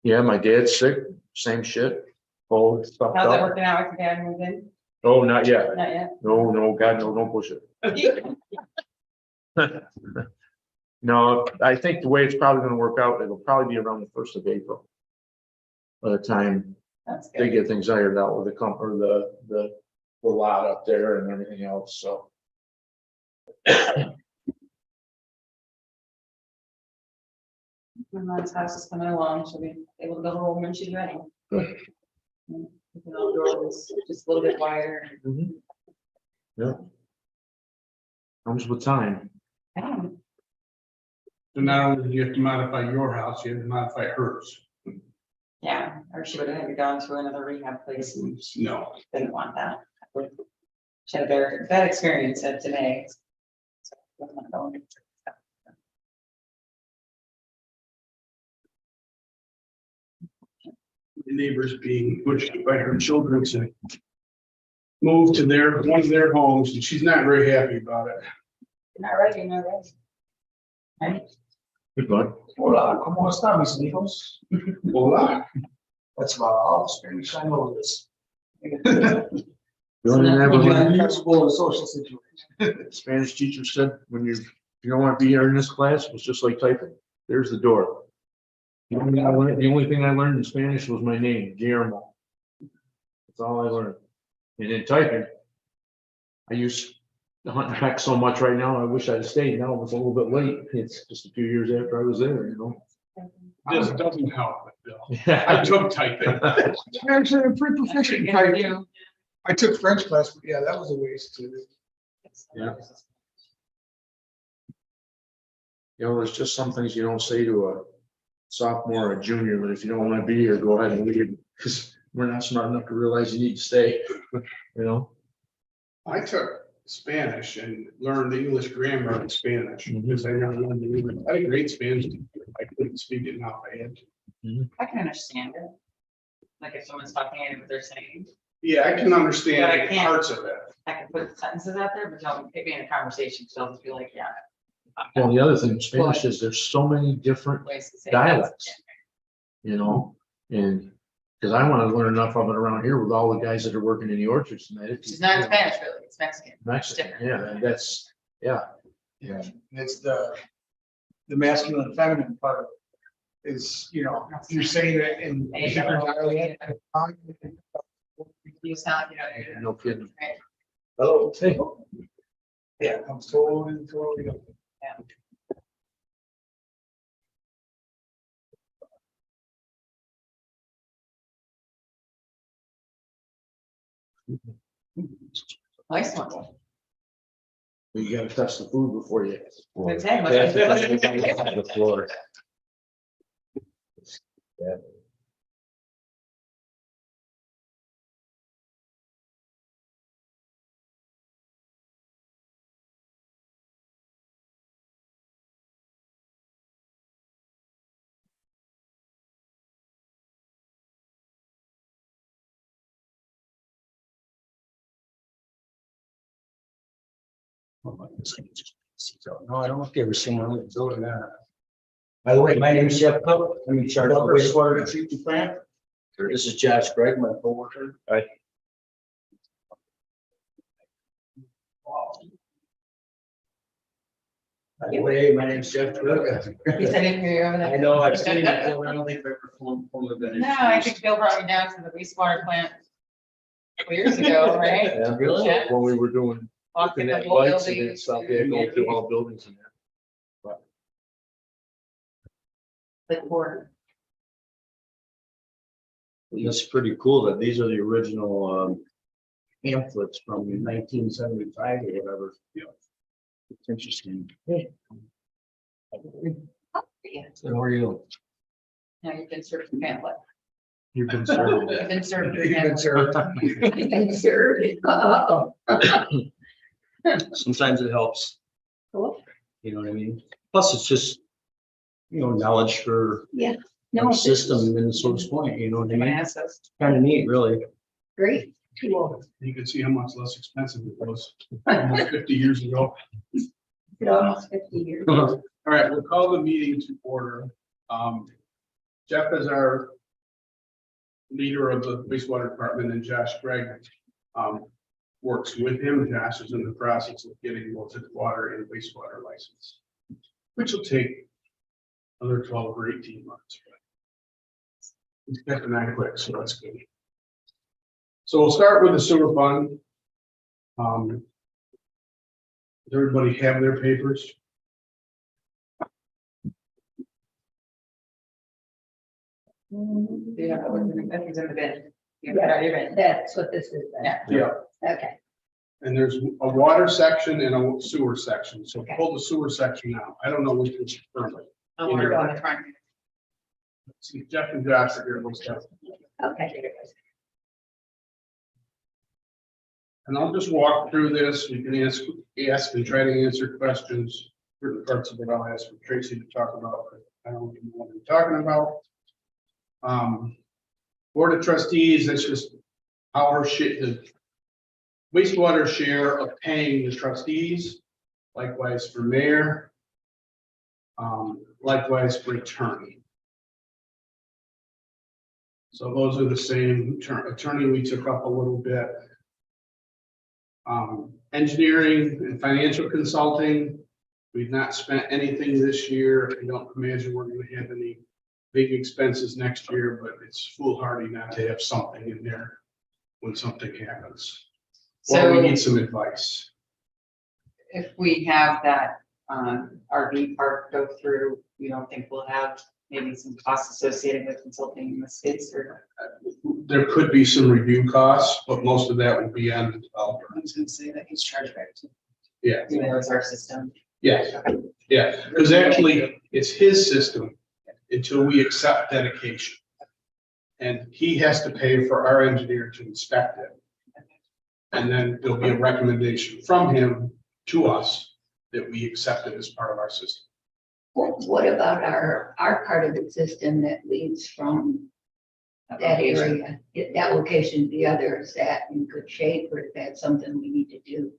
Yeah, my dad's sick, same shit. Oh, it's stuffed How's it up. working out with your dad moving? Oh, not yet. Not yet. No, God, no, don't push it. No, I think the way it's probably gonna work out, it'll probably be around the 1st of April. By the time That's they good. get things ironed out with the or the lot up there and everything else, so. My mom's house is coming along. She'll be able to go home when she's ready. Good. The outdoor was just a little bit wider. Mhm. Yeah. Comes with time. Um, So not only do you have to modify your house, you have to modify hers. Yeah, or she would have gone to another rehab place and she No. didn't want that. She had a very bad experience at today. The neighbors being pushed by her children to move to one of their homes, and she's not very happy about it. Not ready, not ready. Right? Good luck. Hola, ¿cómo están mis amigos? Hola. That's about all the Spanish I know is. The only thing I ever learned, Useful in social situation. Spanish teacher said, when you don't want to be here in this class, it was just like typing. There's the door. The only thing I learned in Spanish was my name, Guillermo. That's all I learned. And in typing, I use the hunt and peck so much right now, I wish I'd stayed. Now it's a little bit late. It's just a few years after I was there, you know? This doesn't help, Bill. I Yeah. took typing. Actually, I'm pretty proficient in typing. I took French class, but yeah, that was a waste too. Yeah. You know, there's just some things you don't say to a sophomore or a junior, but if you don't want to be here, go ahead and leave. Because we're not smart enough to realize you need to stay, you know? I took Spanish and learned English grammar in Spanish because I never learned the English. I had a great Spanish teacher. I couldn't speak it now if I had to. I can understand it. Like if someone's talking and what they're saying, Yeah, I can But I understand can't. parts of it. I can put sentences out there, but don't pick me in a conversation, so I'll just be like, yeah. Well, the other thing in Spanish is there's so many different, Ways to say Dialects. that. you know, and because I want to learn enough of it around here with all the guys that are working in the orchards and that. It's not Spanish really, it's Mexican. Mexican, different. yeah, and that's, yeah. Yeah, and it's the masculine and feminine part of it is, you know, you're saying it in a different dialect. You sound, you know. No kidding. Right. Hello. Hey. Yeah, I'm totally. Nice one. You gotta touch the food before you. Good day, must be- The floor. No, I don't know if you ever seen one of those. By the way, my name is Jeff Cook. I'm in charge of the wastewater treatment plant. This is Josh Gregg, my coworker. Hi. By the way, my name is Jeff Cook. Yes, I didn't hear you over there. I know, I've seen it. I don't think I've ever formed of that. No, I think Bill brought me down to the wastewater plant a couple years ago, right? Yeah, Really? Yeah. when we were doing, Walking looking the at whole lights and building. stuff, yeah, going through all buildings and that. The board. It's pretty cool that these are the original pamphlets from 1975 or whatever. Yeah. It's interesting. So how are you? Now you've been served the pamphlet. You've been served. You've been served the You've been pamphlet. served. Sometimes it helps, Cool. you know what I mean? Plus, it's just, you know, knowledge for No, our system in Minnesota's Point, you know what I mean? Yes, that's Kind of neat, really. great. Cool. You can see how much less expensive it was almost 50 years ago. Almost 50 years. All right, we'll call the meeting to order. Jeff is our leader of the wastewater department, and Josh Gregg, works with him. Josh is in the process of getting both his water and wastewater license, which will take another 12 or 18 months. It's getting that quick, so that's good. So we'll start with the sewer fund. Does everybody have their papers? Yeah, everything's in the bin. You have it out of your bin. That's what this is then. Yeah. Okay, And there's a water section and a sewer section. So Okay. pull the sewer section out. I don't know which is first. I'll work on the front. See, Jeff and Josh are here. Let's go. okay. And I'll just walk through this. We can ask and try to answer questions. Certain parts of it I'll ask for Tracy to talk about, but I don't even know what we're talking about. Board of Trustees, that's just our shit, the wastewater share of paying the trustees, likewise for mayor. Likewise for attorney. So those are the same. Attorney, we took up a little bit. Engineering and financial consulting, we've not spent anything this year. I don't imagine we're gonna have any big expenses next year, but it's foolhardy not to have something in there when something happens. Or we So need some advice. if we have that RV park go through, you don't think we'll have maybe some costs associated with consulting in the space, or? There could be some review costs, but most of that will be on the developer. I was gonna say that he's charged back to. Yeah. You know, it's our system. Yeah, yeah, because actually it's his system until we accept dedication. And he has to pay for our engineer to inspect it. And then there'll be a recommendation from him to us that we accept it as part of our system. What about our part of the system that leads from that area, that location to the other? Is that in good shape, or is that something we need to do?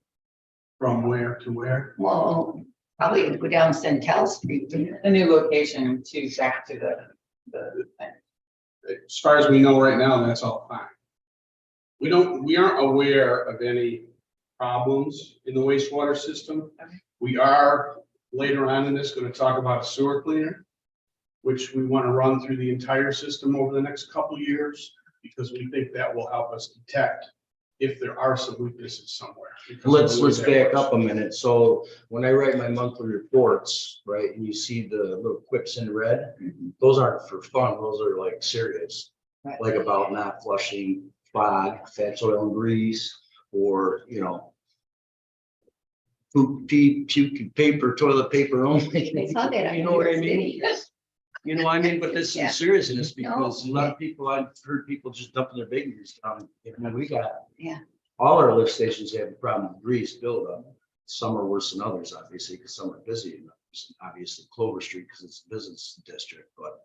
From where to where? Well, probably go down Centel Street. wouldn't it? The new location to back to the thing. As far as we know right now, that's all fine. We aren't aware of any problems in the wastewater system. Okay. We are later on in this going to talk about a sewer cleaner, which we want to run through the entire system over the next couple of years, because we think that will help us detect if there are some weaknesses somewhere. Let's back up a minute. So when I write my monthly reports, right, and you see the little quips in red, those aren't for fun. Those are like serious, Right. like about not flushing fog, fat, oil and grease, or, you know, poop, pee, puke, paper, toilet paper only. They saw that on You know what I New York mean? City. You know, I mean, but this Yeah. is seriousness, No. because a lot of people, I've heard people just dumping their babies down. And we got. Yeah. All our lift stations have a problem with grease buildup. Some are worse than others, obviously, because some are busy. And obviously Clover Street, because it's a business district, but.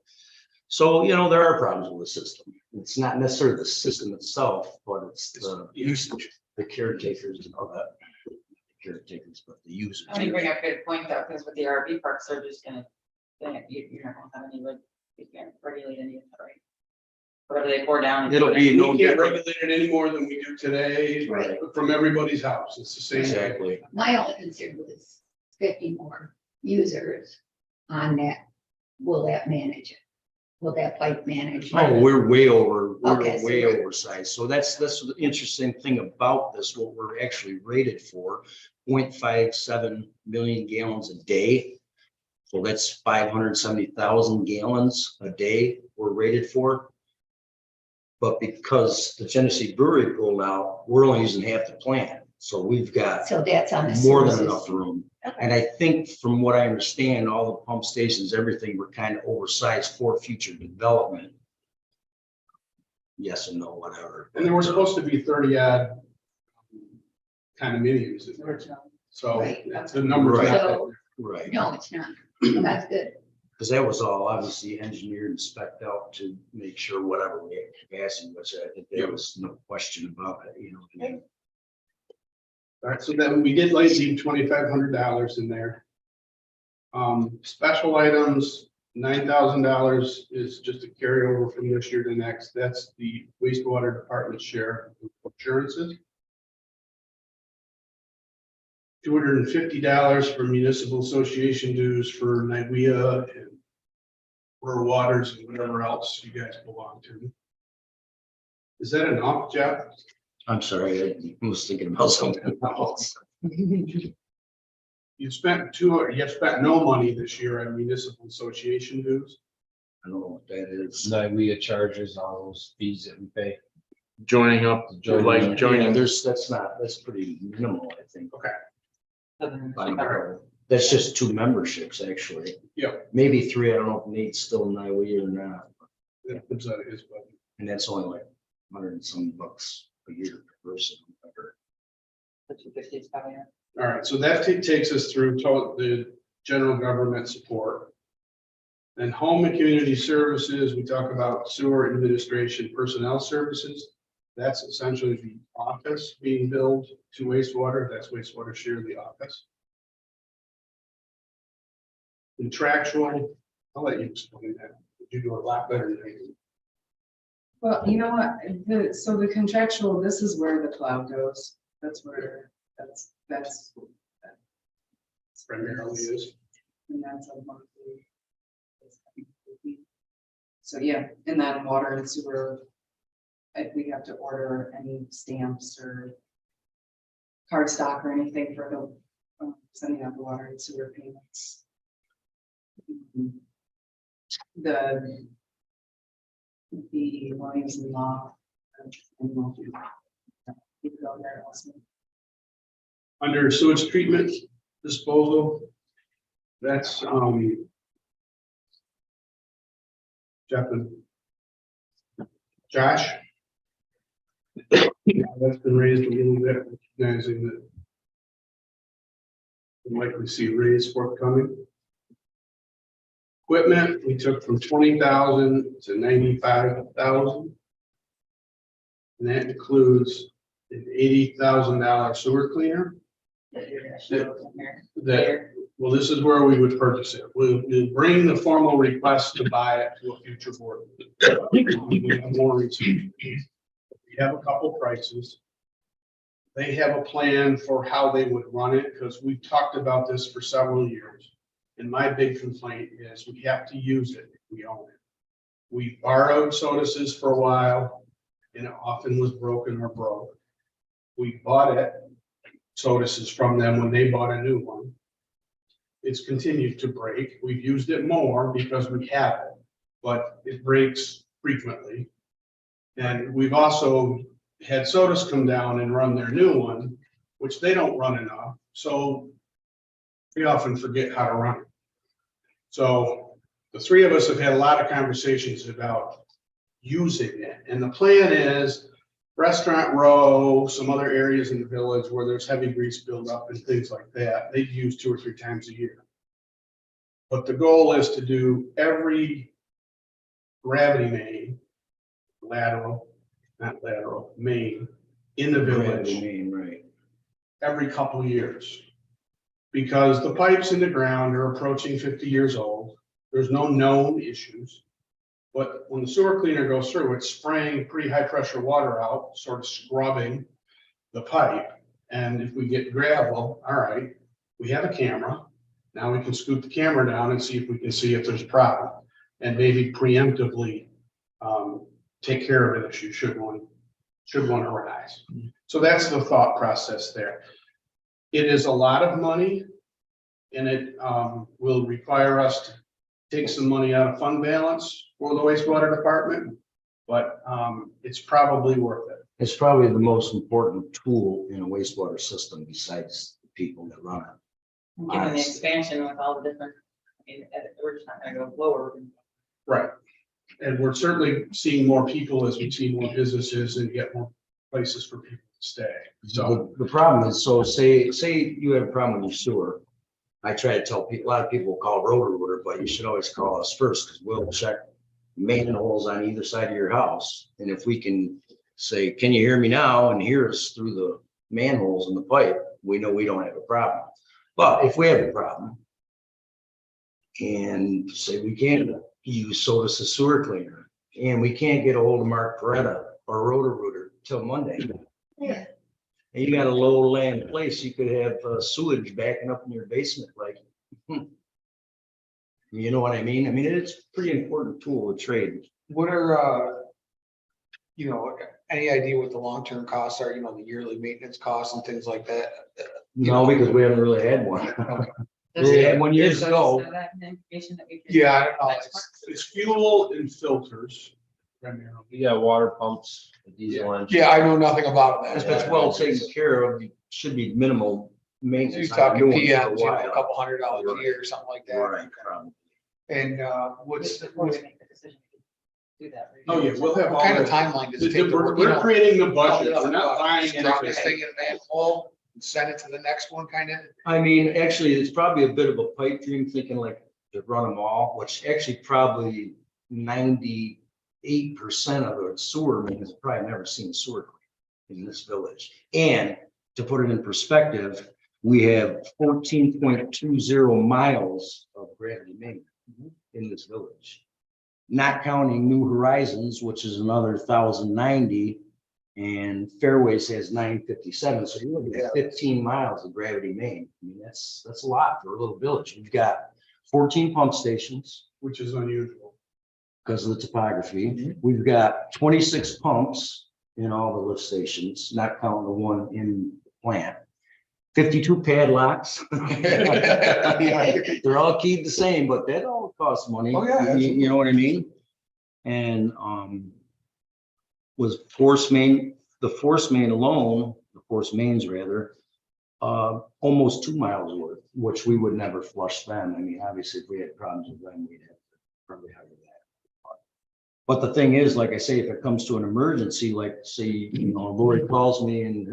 So, you know, there are problems with the system. It's not necessarily the system itself, but it's the usage, the caretakers and all that. Caretakers, but the users. I mean, you bring up a good point though, because with the RV parks, they're just gonna, you're not gonna have any, you can't regulate any of that, right? Whatever they pour down. It'll be no We can't different. regulate it any more than we do today, Right. from everybody's house. It's the same. Exactly. My only concern was 50 more users on that. Will that manage it? Will that pipe manage? it? Oh, we're way over, Okay, we're so way we're- oversized. So that's the interesting thing about this, what we're actually rated for, 0.57 million gallons a day. So that's 570,000 gallons a day we're rated for. But because the Genesee Brewery pulled out, we're only using half the plant. So we've got So that's on the. more than sewer enough system. room. Okay. And I think from what I understand, all the pump stations, everything were kind of oversized for future development. Yes and no, whatever. And there were supposed to be 30 odd condominiums in there. Original. So Right. the number's Right. not. So, Right, no, it's not. That's good. because that was all obviously engineered and spec'd out to make sure whatever we had capacity, which I think there was no question about it, you know. All right, so then we did like leave $2,500 in there. Special items, $9,000 is just a carryover from this year to next. That's the wastewater department share of insurances. $250 for municipal association dues for NIWEA and Rural Waters and whatever else you guys belong to. Is that enough, Jeff? I'm sorry, I was thinking about something else. You spent no money this year on municipal association dues. I don't know what that is. NIWEA charges all those fees that we pay. Joining up, like Yeah, joining, that's pretty minimal, I think. Cover. That's just 2 memberships, actually. Yeah. Maybe 3, I don't know if Nate's still in NIWEA or not, That comes out of his budget. and that's only like $100 and some bucks a year per person. The 250 is coming in. All right, so that takes us through the general government support. And home and community services, we talk about sewer administration personnel services. That's essentially the office being billed to wastewater. That's wastewater share of the office. Contractual, I'll let you explain that. You do a lot better than I do. Well, you know what, so the contractual, this is where the cloud goes, that's where, that's. Primarily is. And that's a monthly. So, yeah, and then water and sewer. If we have to order any stamps or card stock or anything for the, sending out the water and sewer payments. The Williams and Law. You go there also. Under sewage treatment disposal, that's Jeff and Josh. That's been raised a little bit, recognizing that we'll likely see a raise forthcoming. Equipment, we took from 20,000 to 95,000. And that includes an $80,000 sewer cleaner. That you're gonna show in here That, later. well, this is where we would purchase it. We'll bring the formal request to buy it to a future board. We have more research. We have a couple prices. They have a plan for how they would run it, because we've talked about this for several years. And my big complaint is we have to use it if we own it. We borrowed Sodas's for a while, and it often was broken or broke. We bought it, Sodas's from them when they bought a new one. It's continued to break. We've used it more because we have it, but it breaks frequently. And we've also had Sodus come down and run their new one, which they don't run enough. So we often forget how to run it. So the three of us have had a lot of conversations about using it. And the plan is Restaurant Row, some other areas in the village where there's heavy grease buildup and things like that, they'd use 2 or 3 times a year. But the goal is to do every gravity main, main in the village Main, right. every couple of years. Because the pipes in the ground are approaching 50 years old. There's no known issues. But when the sewer cleaner goes through, it's spraying pretty high pressure water out, sort of scrubbing the pipe. And if we get gravel, all right, we have a camera. Now we can scoot the camera down and see if we can see if there's a problem. And maybe preemptively take care of it if should one arise. So that's the thought process there. It is a lot of money, and it will require us to take some money out of fund balance for the wastewater department, but it's probably worth it. It's probably the most important tool in a wastewater system besides the people that run it. Given the expansion with all the different, I mean, we're just not gonna go lower. Right. And we're certainly seeing more people as we see more businesses and get more places for people to stay. So, The problem is, so say you have a problem with your sewer. I try to tell people, a lot of people call Roto-Rooter, but you should always call us first, because we'll check manholes on either side of your house. And if we can say, can you hear me now, and hear us through the manholes in the pipe, we know we don't have a problem. But if we have a problem, and say we can't use Sodas as sewer cleaner, and we can't get a hold of Mark Peretta or Roto-Rooter till Monday. Yeah. And you got a low land place, you could have sewage backing up in your basement, like. You know what I mean? I mean, it's a pretty important tool to trade. What are, you know, any idea what the long-term costs are, you know, the yearly maintenance costs and things like that? No, because we haven't really had one. We had one years Does ago. have that information that we could Yeah, I don't know. benchmark? It's fuel and filters primarily. You got water pumps, a diesel engine. Yeah, I know nothing about If that. it's well taken care of, it should be minimal maintenance. You're talking on new ones for a PMs, you know, while. a couple $100 a year or something like that. Right, probably. And, what's, Before we make the decision, we could do that. Oh, yeah, we'll have all what kind of the- timeline does it take? to We're work, you know? creating the budget, we're not buying Just drop this anything. thing in an hole and send it to the next one, kind of? I mean, actually, it's probably a bit of a pipe dream thinking like to run them all, which actually probably 98% of the sewer main has probably never seen sewer clean in this village. And to put it in perspective, we have 14.20 miles of gravity main in this village. Not counting New Horizons, which is another 1,090, and Fairways has 957. So you're looking at 15 miles of gravity main. I mean, that's a lot for a little village. We've got 14 pump stations Which is unusual. because of the topography. We've got 26 pumps in all the lift stations, not counting the one in the plant. 52 padlocks. They're all keyed the same, but that all costs money. Oh, yeah, You know what I mean? And was force main, the force main alone, the force mains rather, almost 2 miles worth, which we would never flush them. I mean, obviously, if we had problems with them, we'd have to probably hire that. But the thing is, like I say, if it comes to an emergency, like say, you know, Lori calls me and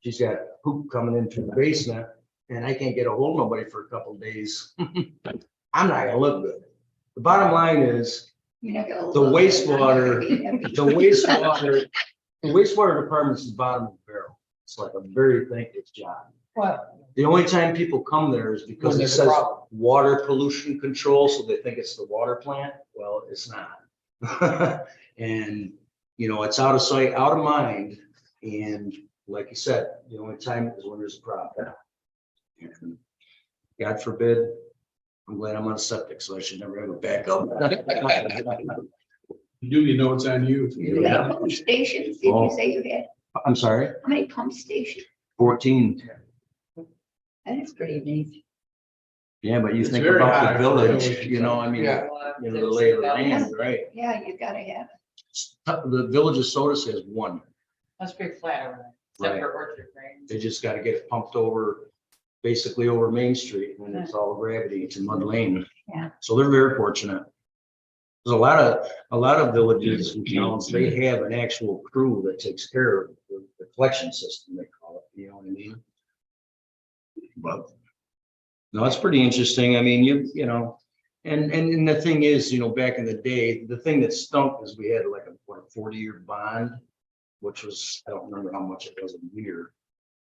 she's got poop coming into the basement and I can't get a hold of nobody for a couple of days, I'm not gonna look good. The bottom line is, You're not gonna the look at it. wastewater, the wastewater department's the bottom of the barrel. It's like a very thankless job. Well, The only time people come there is because When it there's a says problem. water pollution control, so they think it's the water plant. Well, it's not. And, you know, it's out of sight, out of mind. And like you said, the only time is when there's a problem. And God forbid, I'm glad I'm on septic, so I should never have a backup. You know it's on you. You got pump stations, did Oh. you say you had, I'm sorry, how many pump stations? 14. That is pretty amazing. Yeah, but you It's think very about high the for village, village. you know, I mean, Yeah. you know, the lay of the land, right? Yeah, you gotta have it. The village of Sodas has one. That's pretty flat over there, Right. except for Orchard, right? They just gotta get it pumped over, basically over Main Street, and it's all gravity, it's a mud lane. Yeah. So they're very fortunate. There's a lot of villages and towns, they have an actual crew that takes care of the collection system, they call it, you know what I mean? But, no, it's pretty interesting. I mean, you know, and the thing is, you know, back in the day, the thing that stunk is we had like a 40-year bond, which was, I don't remember how much it was a year.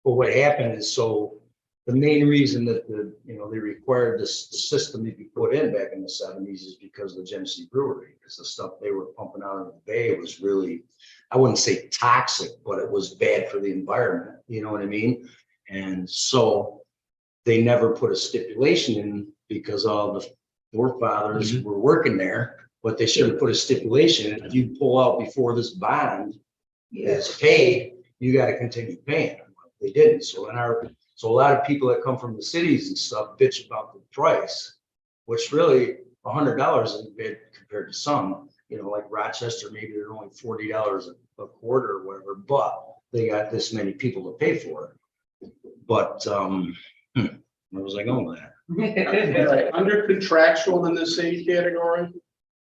But what happened is, so the main reason that you know, they required this system to be put in back in the 70s is because of the Genesee Brewery, because the stuff they were pumping out of the bay was really, I wouldn't say toxic, but it was bad for the environment, you know what I mean? And so they never put a stipulation in because all the forefathers were working there, but they should have put a stipulation. If you pull out before this bond is paid, you got to continue paying. They didn't. So so a lot of people that come from the cities and stuff bitch about the price, which really $100 isn't bad compared to some, you know, like Rochester, maybe they're only $40 a quarter or whatever, but they got this many people to pay for it. But, where was I going with that? Under contractual in the same category,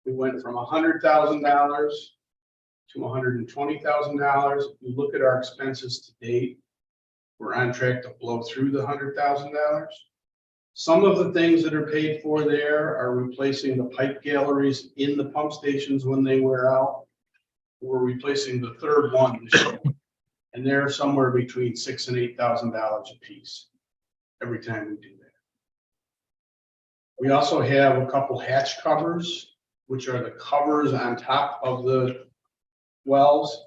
we went from $100,000 to $120,000. If you look at our expenses to date, we're on track to blow through the $100,000. Some of the things that are paid for there are replacing the pipe galleries in the pump stations when they wear out. We're replacing the third one this year, and they're somewhere between $6,000 and $8,000 a piece every time we do We also have a couple hatch covers, which are the covers on top of the wells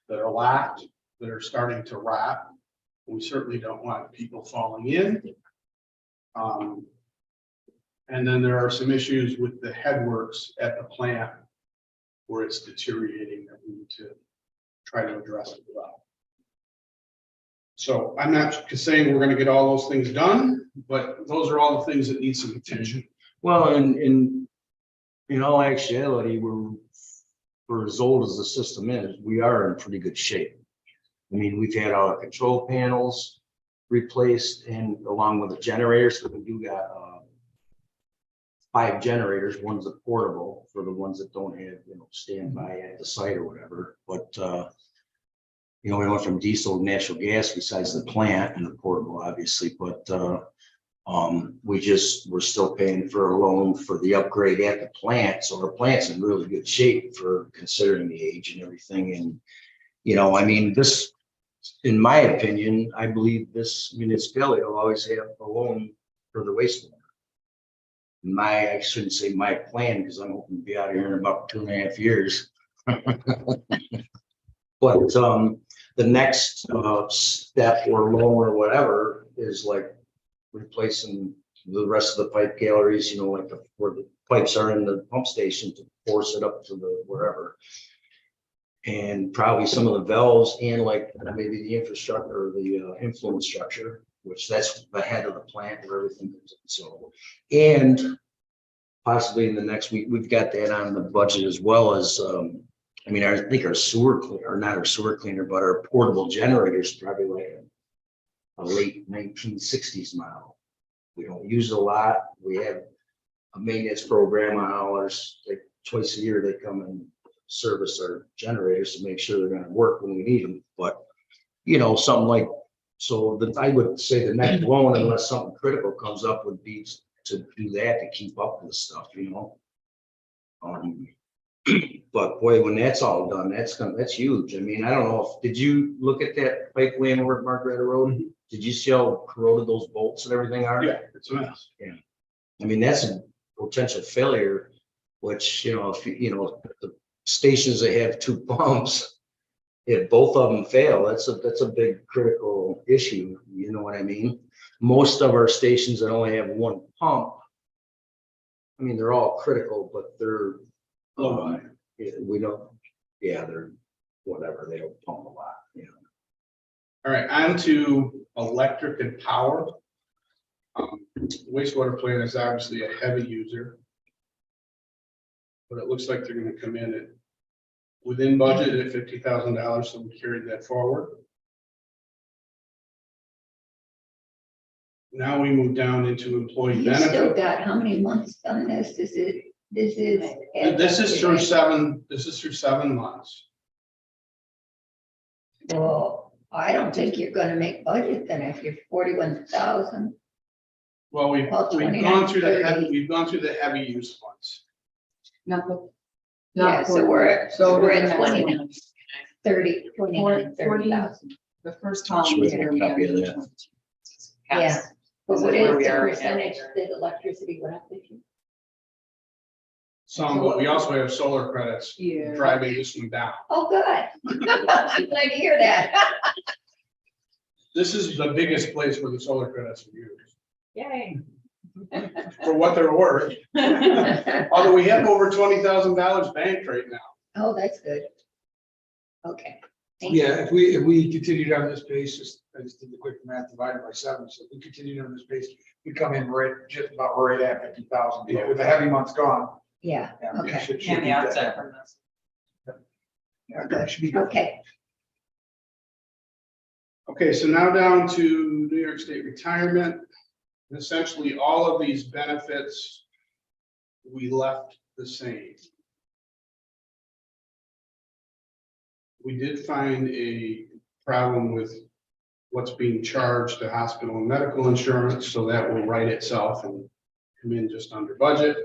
that are locked, that are starting to rot. We certainly don't want people falling in. And then there are some issues with the headworks at the plant where it's deteriorating that we need to try to address as well. So I'm not saying we're gonna get all those things done, but those are all the things that need some attention. Well, in all actuality, we're, for as old as the system is, we are in pretty good shape. I mean, we've had our control panels replaced and along with the generators, so we do got 5 generators. One's a portable for the ones that don't have, standby at the site or whatever, but we went from diesel to natural gas besides the plant and the portable, obviously, but we're still paying for a loan for the upgrade at the plant. So our plant's in really good shape for considering the age and everything. And, I mean, this, in my opinion, I believe this municipality will always have a loan for the wastewater. I shouldn't say my plan, because I'm hoping to be out here in about 2.5 years. But the next step or loan or whatever is like replacing the rest of the pipe galleries, like where the pipes are in the pump station to force it up to the wherever. And probably some of the valves and like maybe the infrastructure or the influence structure, which that's the head of the plant where everything comes in. So, and possibly in the next week, we've got that on the budget as well as, I think our sewer cleaner, or not our sewer cleaner, but our portable generators, probably like a late 1960s model. We don't use a lot. We have a maintenance program on ours. Like twice a year, they come and service our generators to make sure they're going to work when we need them. But, something like, so that I would say the next loan, unless something critical comes up, would be to do that, to keep up with the stuff, But boy, when that's all done, that's huge. I mean, I don't know did you look at that pipe laying over at Margaret Road? Did you see how corroded those bolts and everything are? Yeah, it's a mess. Yeah. I mean, that's a potential failure, which, if the stations that have 2 pumps, if both of them fail, that's a big critical issue. You know what I mean? Most of our stations that only have 1 pump, I mean, they're all critical, but they're, we don't, they're whatever, they don't pump a lot, All right, on to electric and power. Wastewater plant is obviously a heavy user. But it looks like they're gonna come in at within budget at $50,000, so we carried that forward. Now we move down into employee You still benefit. got how many months on this? This is. This is through 7 months. Well, I don't think you're gonna make budget then if you're 41,000. Well, we've Well, gone through the 29, we've gone through the heavy use funds. Not the. Yeah, not so we're at, So we're the at next 29, one. 29, 30,000. The first column Should we is have a here. copy of that? Yeah. But This what is is where we the are. percentage that electricity went up this year? Some, but we also have solar credits Yeah. driving this one down. Oh, good. I'm glad to hear that. This is the biggest place where the solar credits are used, Yay. for what they're worth. Although we have over $20,000 banked right now. Oh, that's good. Okay. Thank you. Yeah, if we continued on this pace, I just did the quick math divided by 7, so if we continued on this pace, we come in just about right at 50,000, but with the heavy months gone. Yeah, yeah, okay. should Can be the that. offset from this. Yeah, that should be good. Okay. Okay, so now down to New York State retirement. Essentially, all of these benefits we left the same. We did find a problem with what's being charged to hospital and medical insurance, so that will right itself and come in just under budget.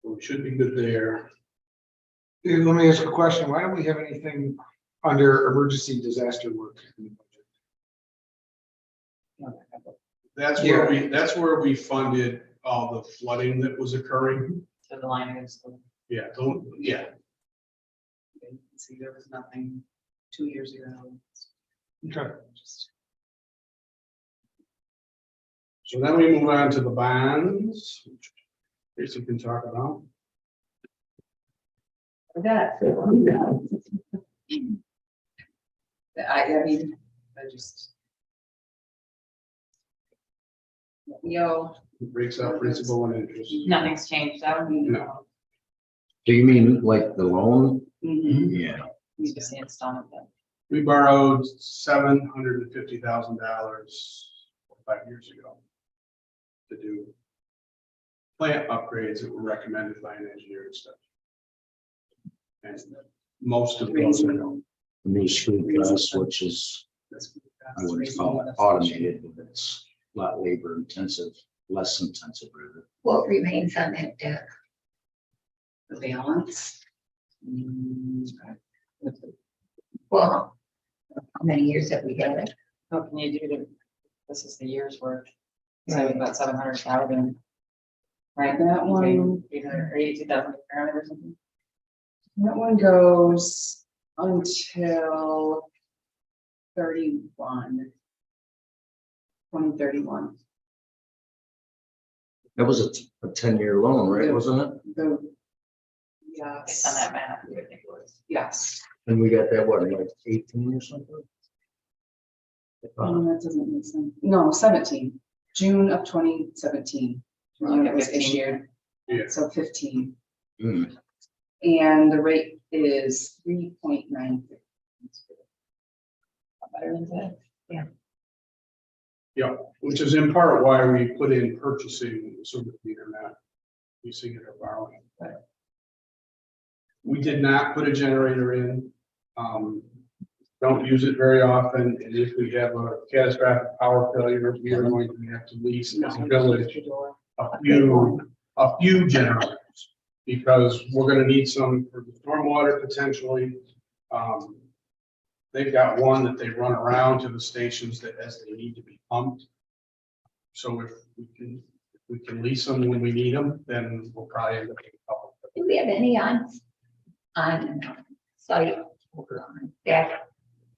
We should be good there. Let me ask a question. Why don't we have anything under emergency disaster work. That's where we funded all the flooding that was occurring. So the line is, Yeah, yeah. See, there was nothing 2 years ago. Okay. Just- So then we move on to the bonds, which Tracy can talk about. That. I mean, I just. Yo, It breaks out principal and interest. nothing's changed. That would be. No. Do you mean like the loan? mhm, Yeah. You just see installment then. We borrowed $750,000 5 years ago to do plant upgrades that were recommended by an engineer and stuff. And most of those are The new street press, which is, I wouldn't call it automated, but it's a lot labor intensive, less intensive rather. What remains on that debt? the balance. Well, how many years have we had it? What can you do to, this is the year's worth. So about 700,000. Right, That one, 82,000 or something. that one goes until 2031. That was a 10-year loan, right? Wasn't it? The, Based on that yes, math, I think it was. yes. And we got that, what, like 18 or something? That doesn't make sense. No, 17, June of 2017. When it was 15. issued, Yeah. so 15. Hmm. And the rate is 3.9. Better than that. Yeah, which is in part why we put in purchasing so that we are not using it or borrowing. We did not put a generator in. Don't use it very often, and if we have a catastrophic power failure, we are going to have to lease as a village a few generators. Because we're gonna need some for the stormwater potentially. They've got one that they run around to the stations that as they need to be pumped. So if we can lease them when we need them, then we'll probably end up with a couple. Do we have any on site or on deck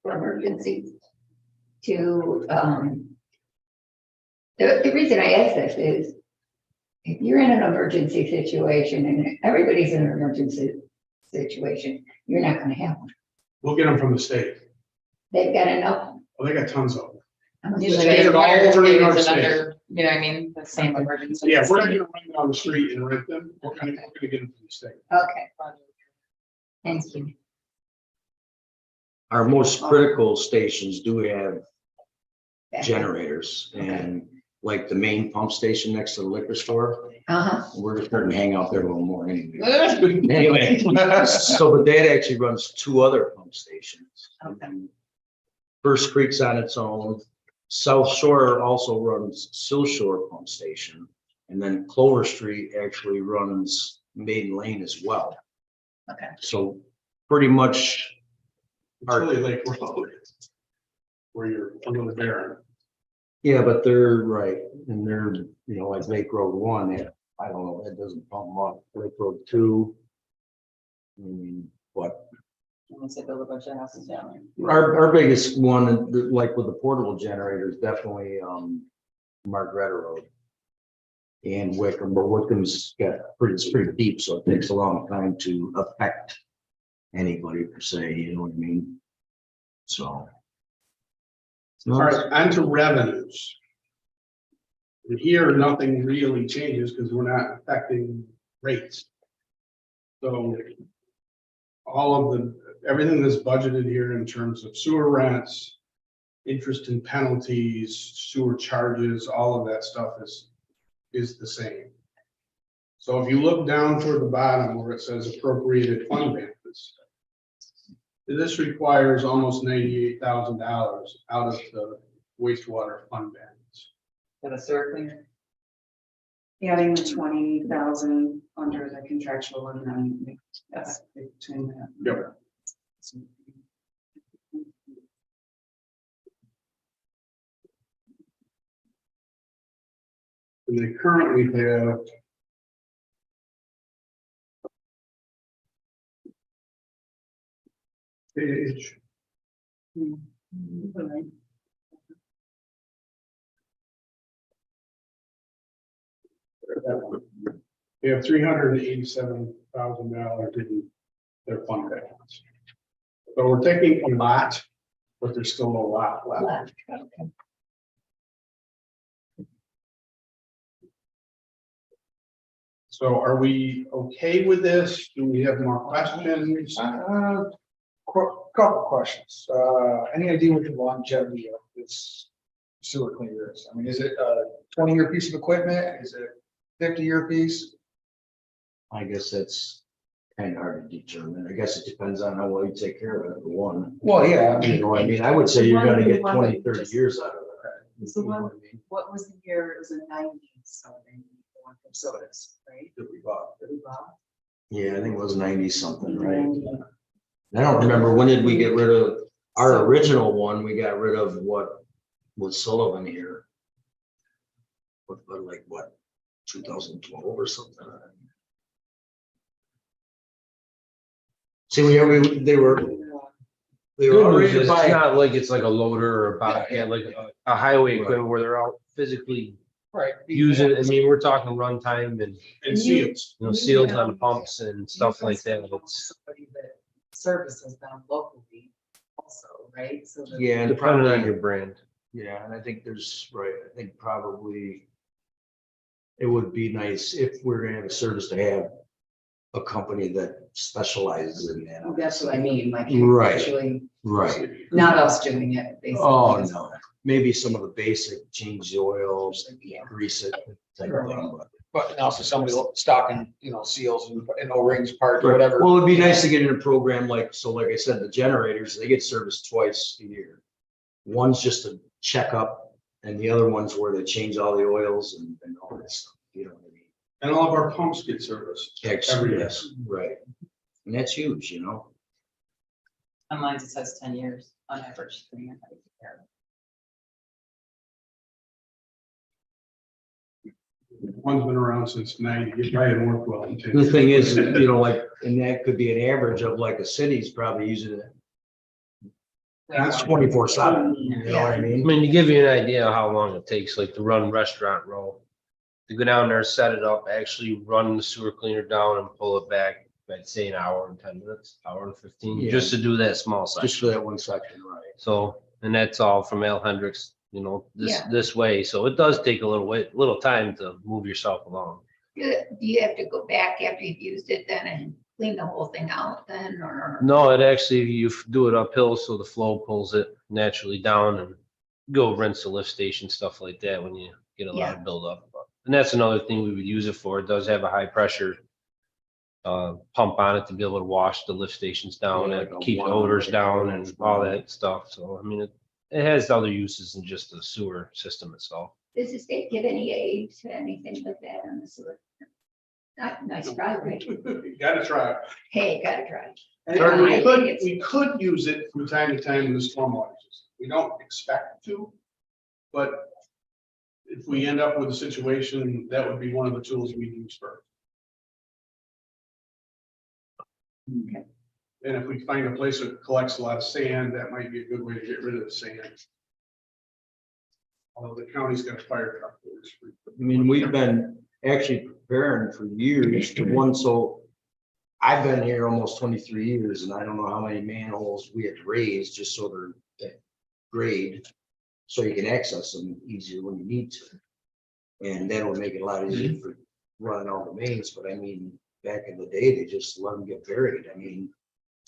for emergencies? The reason I ask this is if you're in an emergency situation and everybody's in an emergency situation, you're not gonna have one. We'll get them from the state. They've got enough. Well, they got tons of them. Usually They they get it all require over New York kids State. and under, you know what I mean, the same emergency. Yeah, we're not gonna run down the street and rent them. We're gonna get them from the state. Okay, thank you. Our most critical stations do have That- generators, and like the main pump station next to the liquor store, Uh-huh. we're just starting to hang out there a little more anyway. Anyway, so but that actually runs 2 other pump stations. Okay. First Creek's on its own. South Shore also runs Sill Shore Pump Station. And then Clover Street actually runs Maiden Lane as well. Okay. So pretty much, It's really Lake Road. Where you're a little barren. yeah, but they're right. And they're, like Lake Road 1, I don't know, that doesn't pump them up. Lake Road 2. But Once they build a bunch of houses down our biggest one, like with the portable generator, is definitely Margaretta Road and Wickham, but Wickham's it's pretty deep, so it takes a long time to affect anybody per se, you know what I mean? So. All right, on to revenues. And here, nothing really changes because we're not affecting rates. So everything that's budgeted here in terms of sewer rents, interest and penalties, sewer charges, all of that stuff is the same. So if you look down toward the bottom where it says appropriated fund balance, this requires almost $98,000 out of the wastewater fund balance. for the sewer cleaner. Adding the 20,000 under the contractual and then that's between that. Yep. And they currently have page, they have $387,000 in their fund balance. So we're taking a lot, but there's still a lot left. Left, okay. So are we okay with this? Do we have more questions? Couple questions. Any idea what the longevity of this sewer cleaner is? I mean, is it a 20-year piece of equipment? Is it 50-year piece? I guess that's kind of hard to determine. I guess it depends on how well you take care of it, for one. Well, yeah, I You mean, know, what I mean, I would say you're gonna get The one that 20, 30 just- years out of it. It's the You know one- what I mean? What was the year? It was a 90s, something, the one from sodas, right? That we bought. That we bought. Yeah, I think it was 90 something, right? I don't remember, when did we get rid of, our original one, we got rid of what was Sullivan here? Like what, 2012 or something? See, they were Good news already is it's by, not like it's like a loader or a bobcat, like a highway equipment where they're out physically right. using it. I mean, we're talking runtime and, And seals. you know, seals on the pumps and stuff like that. It's Somebody that services them locally also, right? So that- yeah, and depending on probably, your brand. yeah, and I think there's, right, I think probably it would be nice if we're gonna have a service to have a company that specializes in that. That's what I mean, like Right. actually, Right. not us doing it, basically. Oh, no, maybe some of the basic, change the oil, Yeah. grease it type of thing, but. But also somebody stocking, seals and O-rings, parts, or whatever. Well, it'd be nice to get in a program like, so like I said, the generators, they get serviced twice a year. One's just a checkup and the other one's where they change all the oils and all that stuff, you know what I mean? And all of our pumps get serviced. Every year. Yes, right. And that's huge, On mine, it says 10 years on average. Doing it, I take care of it. One's been around since 90. It probably didn't work well in 10 The years. thing is, like, and that could be an average of like a city's probably using it That's 24/7, you know what I I mean? mean, to give you an idea of how long it takes, like to run restaurant row. To go down there, set it up, actually run the sewer cleaner down and pull it back, I'd say an hour and 10 minutes, hour and 15, Yeah. just to do that small Just section. for that one section, right? So, and that's all from Al Hendricks, Yeah. this way. So it does take a little time to move yourself along. Do you have to go back after you've used it then and clean the whole thing out then, or? No, it actually, you do it uphill, so the flow pulls it naturally down and go rinse the lift station, stuff like that, when you get a lot of buildup. And that's another thing we would use it for. It does have a high pressure pump on it to be able to wash the lift stations down Yeah, and like a keep the 100 odors down and all that stuff. So, I mean, it has other uses than just the sewer system itself. Does the state give any aid to anything like that on the sewer? Nice try, right? You gotta try it. Hey, gotta try. And I we think could, it's- we could use it from time to time in the stormwater system. We don't expect to. But if we end up with a situation, that would be one of the tools we use first. Okay. And if we find a place that collects a lot of sand, that might be a good way to get rid of the sand. Although the county's got a fire truck. that works for- I mean, we've been actually preparing for years to one, so I've been here almost 23 years and I don't know how many manholes we had raised just so they're at grade. So you can access them easier when you need to. And that would make it a lot easier for running all the mains, but I mean, back in the day, they just let them get buried. I mean,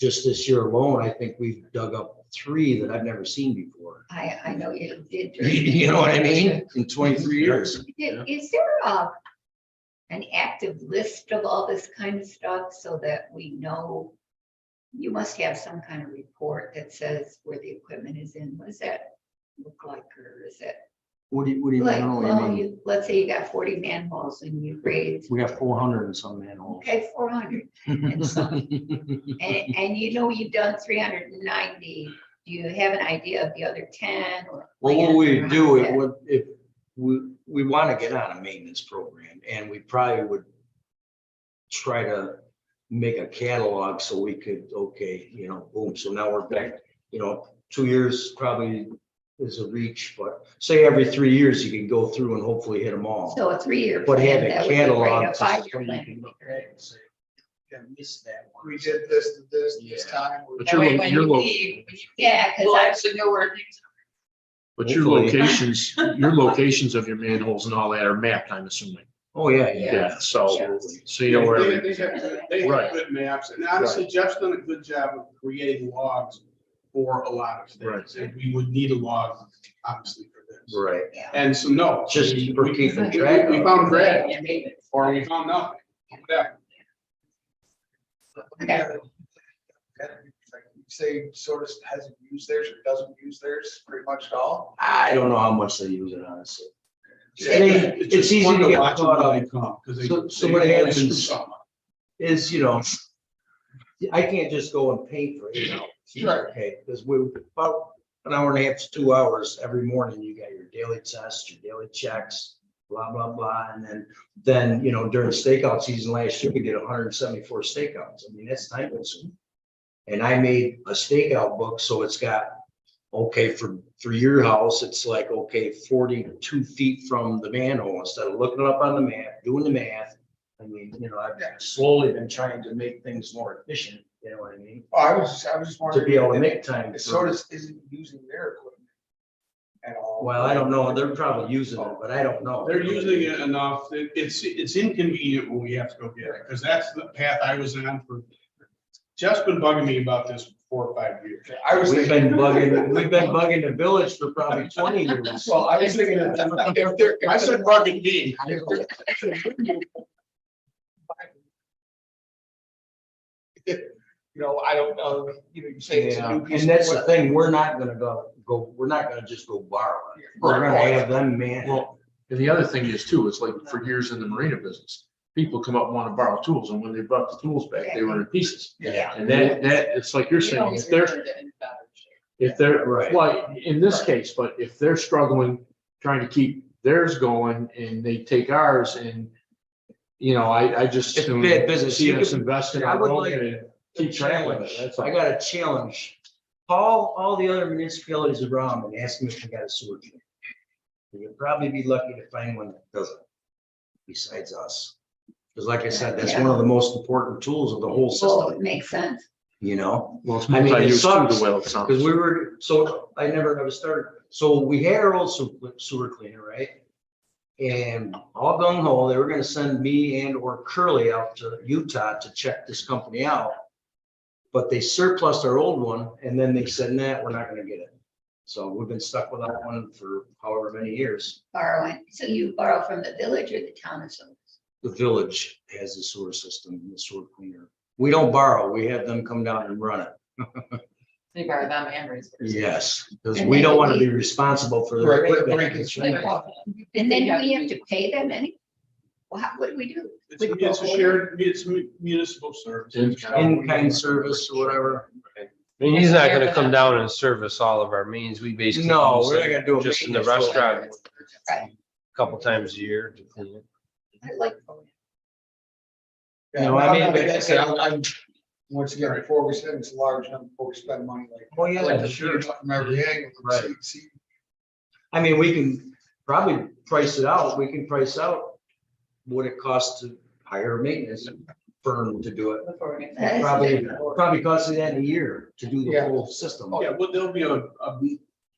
just this year alone, I think we've dug up 3 that I've never seen before. I know you did. You know what I mean? In 23 years. Is there an active list of all this kind of stuff so that we know? You must have some kind of report that says where the equipment is in. What does that look like, or is it? What do you Like, know? well, I mean, let's say you got 40 manholes and you raised, we got 400 and some manholes. okay, 400. And some. And you've done 390. Do you have an idea of the other 10 or? Well, what plans we around do, that? it would, if we want to get on a maintenance program, and we probably would try to make a catalog so we could, okay, boom, so now we're back, 2 years probably is a reach, but say every 3 years you can go through and hopefully hit them all. So a 3-year But have plan, a that would be great, catalog. a just so 5-year you plan. can look at it and say, "Yeah, I missed that one." We did this, this Yeah. time. But That your, way lo- when your, you lo- leave, Yeah, we'll because actually know where things but your Hopefully. locations of your manholes and all that are mapped, I'm assuming. Oh, yeah, Yeah, so, Absolutely. so you know where. They everything- they have Right. good maps, and honestly, Jeff's done a good job of creating logs for a lot of Right. things, and we would need a log, obviously, for this. Right. And so, no. Just we- for we- keeping we- track We of found it. grass, and maintenance. or we found nothing. Yeah. Okay. You say sort of hasn't used theirs or doesn't use theirs pretty much at all. I don't know how much they use it, honestly. It's It's just easy fun to get watch them caught when up. they come, 'cause they- So they what always happens- screw something up. Is, I can't just go and paint for 8 hours. Right. Okay, because we, about an hour and a half to 2 hours every morning, you got your daily tests, your daily checks, blah, blah, blah. And then, during stakeout season last year, we did 174 stakeouts. I mean, that's time consuming. And I made a stakeout book, so it's got, okay, for your house, it's like, okay, 42 feet from the manhole, instead of looking it up on the map, doing the math. I mean, I've slowly been trying to make things more efficient, you know what I mean? Oh, I was just To wondering. be able to make time. It for- sort of isn't using their equipment at all. Well, I don't know, they're probably using it, but I don't know. They're using it enough, that it's inconvenient when we have to go get it, because that's the path I was on for. Jeff's been bugging me about this for 4 or 5 years. I was We've thinking. been bugging the village for probably 20 years. Well, I was thinking that if they're. I said bugging me. I don't know, you say it's a Yeah, new piece. and of that's the equipment. thing, we're not gonna we're not gonna just go borrow it. We're gonna have them man. Well, and the other thing is too, it's like for years in the marina business, people come up and want to borrow tools, and when they brought the tools back, they were in pieces. Yeah. And that, it's like you're You saying, always if they're, return it in better shape. if they're, Right. well, in this case, but if they're struggling, trying to keep theirs going and they take ours and, I just. It's bad business. See You us could- invest in I our would own like and keep track of it. That's all. I got a challenge. Call all the other municipalities around and ask them if they got a sewer plant. You'll probably be lucky to find one that doesn't, besides us. Because like I said, that's one of the most important tools of the whole well, it system, makes sense. Well, it's I mean, it multi-use too, sucks, the way it sounds. Because so I never started, so we had our old sewer cleaner, right? And all gung ho, they were gonna send me and or Curly out to Utah to check this company out. But they surplused our old one and then they said, nah, we're not gonna get it. So we've been stuck with that one for however many years. Borrowing, so you borrow from the village or the town of Silver? The village has the sewer system, the sewer cleaner. We don't borrow, we have them come down and run it. They borrow them and raise. theirs. Yes, because And we then don't want to we- be responsible for their Right, equipment. break it. And then do we have to pay them any? Well, what do we do? It's a shared, it's municipal service. In-kind service or whatever. I mean, he's not gonna come down and service all of our means. We basically. No, use we're not it gonna do a just in the maintenance restaurant Right. a couple times a year to clean it. I like. You know, I mean, Like I said, I'm, once again, before we spend this large number, before we spend money like. Oh, yeah, like to sure. see it From every angle. Right. See- I mean, we can probably price it out. We can price out what it costs to hire a maintenance firm to do it. Before we get to That's- Probably costs you that in a year to do the Yeah. whole system. Yeah, well, there'll be a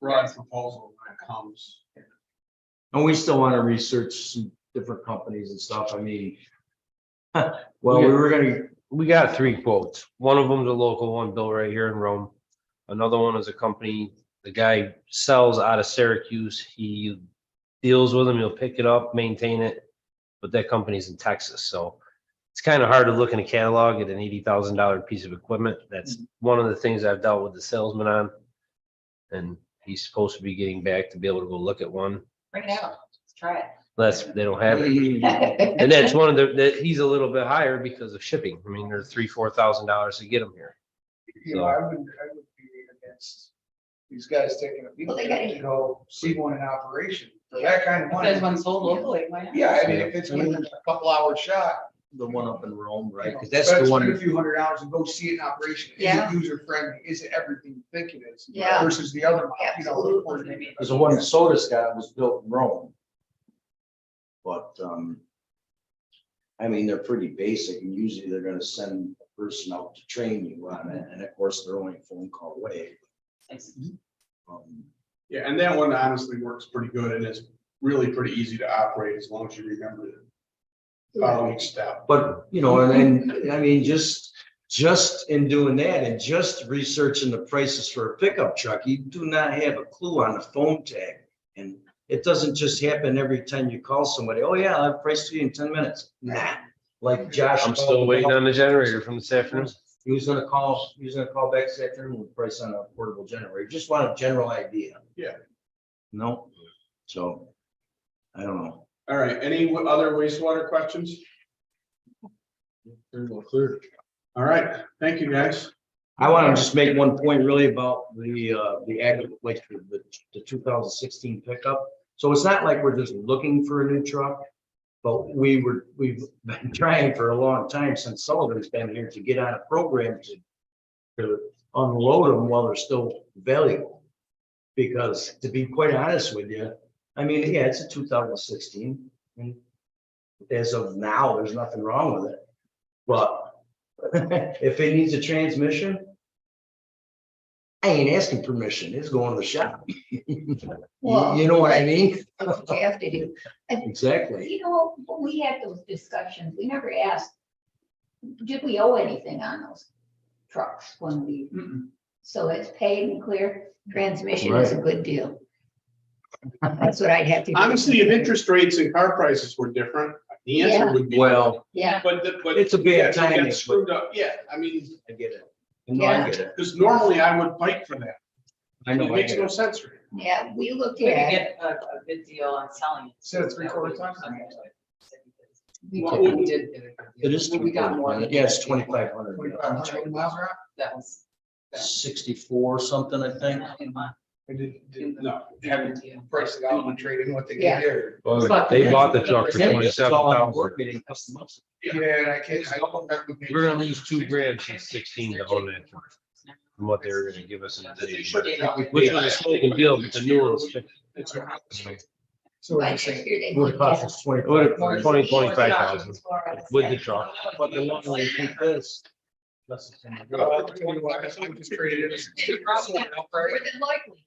broad proposal when it comes. And we still want to research some different companies and stuff. I mean, well, we were gonna, We got 3 quotes. One of them's a local one built right here in Rome. Another one is a company, the guy sells out of Syracuse. He deals with them, he'll pick it up, maintain it. But that company's in Texas, so it's kind of hard to look in a catalog at an $80,000 piece of equipment. That's one of the things I've dealt with the salesman on. And he's supposed to be getting back to be able to go look at one. Bring it out, let's try it. They don't have it. And that's one of that he's a little bit higher because of shipping. I mean, they're $3,000-$4,000 to get them here. I would be against these guys taking a. Well, they gotta- You know, see one in operation. For that kind of If there's money. one sold locally, why not? Yeah, I mean, if it's within a couple hours shot. The one up in Rome, right? you know, Because that's spend- the spend one. A few $100 and go see it in operation. Is Yeah. it user friendly? Is it everything you think it is? Yeah. Versus the other, you know. Absolutely. Because the one Sodas got was built in Rome. But, I mean, they're pretty basic and usually they're gonna send a person out to train you on it. And of course, they're only a phone call away. Um, Yeah, and that one honestly works pretty good and is really pretty easy to operate as long as you remember to follow each step. But, you know, and then, I mean, just in doing that and just researching the prices for a pickup truck, you do not have a clue on the phone tag. And it doesn't just happen every time you call somebody, oh yeah, I'll have price to you in 10 minutes. Nah, like Josh. I'm still waiting on the generator from this afternoon. He was gonna call back this afternoon with price on a portable generator. Just want a general idea. Yeah. No, so, I don't know. All right, any other wastewater questions? Very well clear. All right, thank you, guys. I want to just make one point really about the active, like the 2016 pickup. So it's not like we're just looking for a new truck, but we've been trying for a long time since Sullivan's been here to get on a program to unload them while they're still valuable. Because to be quite honest with you, I mean, yeah, it's a 2016. And as of now, there's nothing wrong with it. But if it needs a transmission, I ain't asking permission. It's going to the shop. Well, You know what I mean? That's what you have to do. Exactly. You know, when we had those discussions, we never asked, did we owe anything on those trucks when we, so it's paid and clear, transmission is a good deal. That's what I'd have to do. Honestly, if interest rates and car prices were different, the Yeah. answer would be. Well, Yeah, But. It's a bad yeah, you timing, get screwed up, yeah, I mean, I get it. No, I get it. because normally I would fight for that. I know. It I makes get no it. sense for you. yeah, we looked We could at, get a good deal on selling it. Instead of 3/4 ton? We did. get a good deal. It is. We got more. than Yeah, it's that. 2,500. 2,500 miles around? That was. 64 something, I think. I did No, haven't priced it out and traded what they Yeah. get there. Well, they bought the truck for Yeah, it's 27,000. all on board meeting, custom ups. Yeah, and I can't, I don't remember. We're gonna lose $2,000 since 16 to own that truck. From what they were gonna give us in the day. Which was a smoking deal, but the new one was 50. So what but I'm next saying, year they Would might cost get us 20. It would have 25,000 with the truck. But the long way to think this. Less than $10. I'll tell you what, I just traded it. more than likely.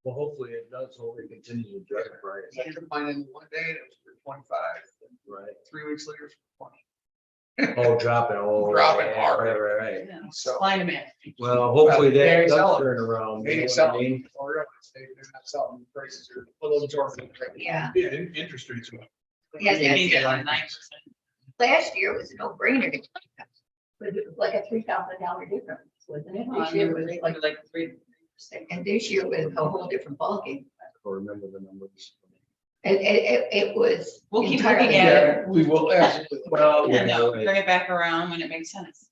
Well, hopefully it does, hopefully it continues to drive the price. I took mine in one day and it was for 25. Right. 3 weeks later, it's for 20. Oh, drop it. Oh, Dropping right, hard. right. So. Supply and demand. Well, hopefully They that ain't does selling. turn around. They you know ain't what I selling. mean? Or they're not selling, the prices are a little exorbitant. Yeah, Yeah, interest rates. are up. Yes, You can get yes. on 9%. last year was a no-brainer. But it was like a $3,000 difference, wasn't it? This year was like, Like 3%. and this year was a whole different ballgame. I don't remember the numbers. It was. We'll keep entirely looking at different. Yeah, we will, absolutely. Well, And yeah, bring it back around when it makes sense.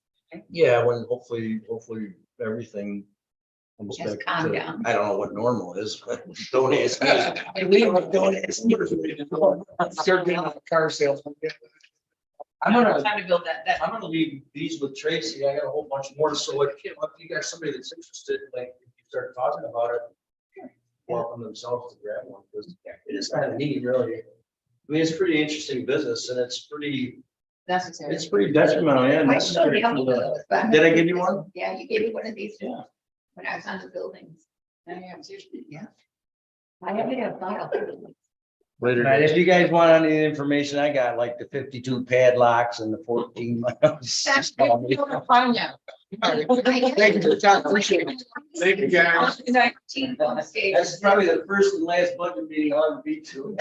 yeah, when hopefully everything comes Just back calm to- down. I don't know what normal is, but don't ask me. Don't ask me. Start getting on car salesman. I'm gonna, Time to build that. I'm gonna leave these with Tracy. I got a whole bunch more. So if you got somebody that's interested, like if you start talking about it, welcome themselves to grab one, because it is kind of neat, really. I mean, it's pretty interesting business and it's pretty Necessary. detrimental, yeah. I still necessary have for one of the- those, but I'm Did I not- give you one? Yeah, you gave me one of these. Yeah. When I was on the buildings. Yeah. Yeah. I have it in a file. Later. Right, if you guys want any information, I got like the 52 padlocks and the 14 miles. Just call me. Fine, yeah. Thank you for the time, appreciate it. Thank you, guys. 19 pump stations. That's probably the first and last budget meeting I'll ever be to.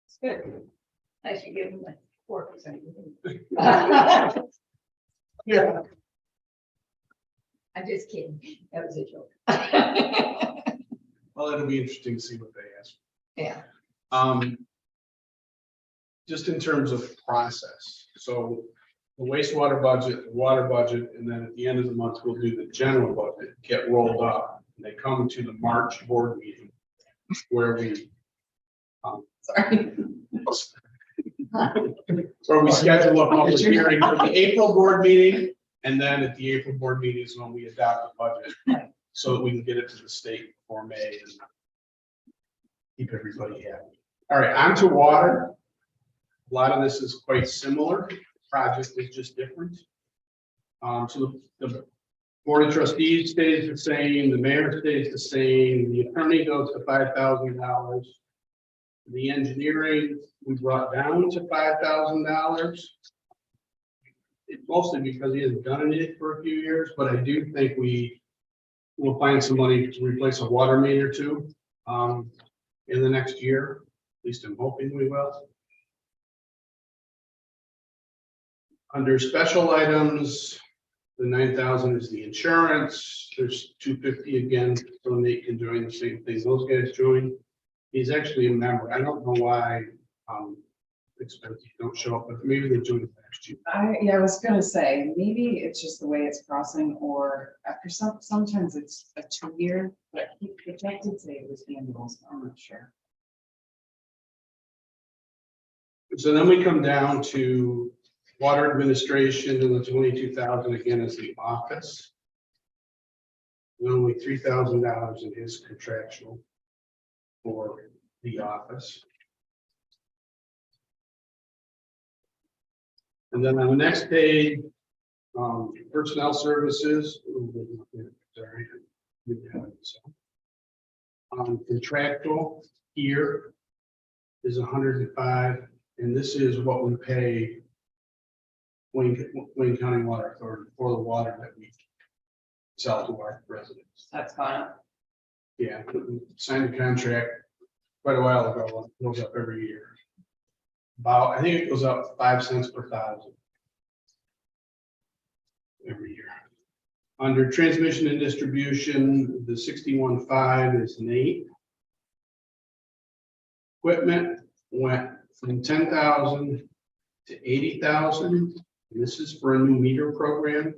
It's good. I should give them like 4%. Yeah. I'm just kidding. That was a joke. Well, it'll be interesting to see what they ask. Yeah. Just in terms of process, so the wastewater budget, the water budget, and then at the end of the month, we'll do the general budget, get rolled up. And they come to the March board meeting where we, Sorry. where we schedule a public hearing for the April board meeting. And then at the April board meeting is when we adopt the budget, so that we can get it to the state before May and keep everybody happy. All right, on to water. A lot of this is quite similar. Project is just different. So the board of trustees stays the same, the mayor stays the same, the attorney goes to $5,000. The engineering, we brought down to $5,000. It's mostly because he hasn't done it for a few years, but I do think we will find some money to replace a water main or two in the next year. At least I'm hoping we will. Under special items, the 9,000 is the insurance. There's 250 again, so Nate can join the same thing. Those guys join. He's actually a member. I don't know why expenses don't show up, but maybe they join next year. I was gonna say, maybe it's just the way it's crossing, or after sometimes it's a 2-year, but he did say it was annual, so I'm not sure. So then we come down to water administration, and the 22,000 again is the office. And only $3,000 in his contractual for the office. And then on the next page, personnel services. Sorry. Contractual here is 105, and this is what we pay Wayne County Water Authority for the water that we sell to our residents. That's gone up. Yeah, signed a contract quite a while ago, it goes up every year. I think it goes up 5 cents per thousand every year. Under transmission and distribution, the 61.5 is Nate. Equipment went from 10,000 to 80,000. This is for a new meter program.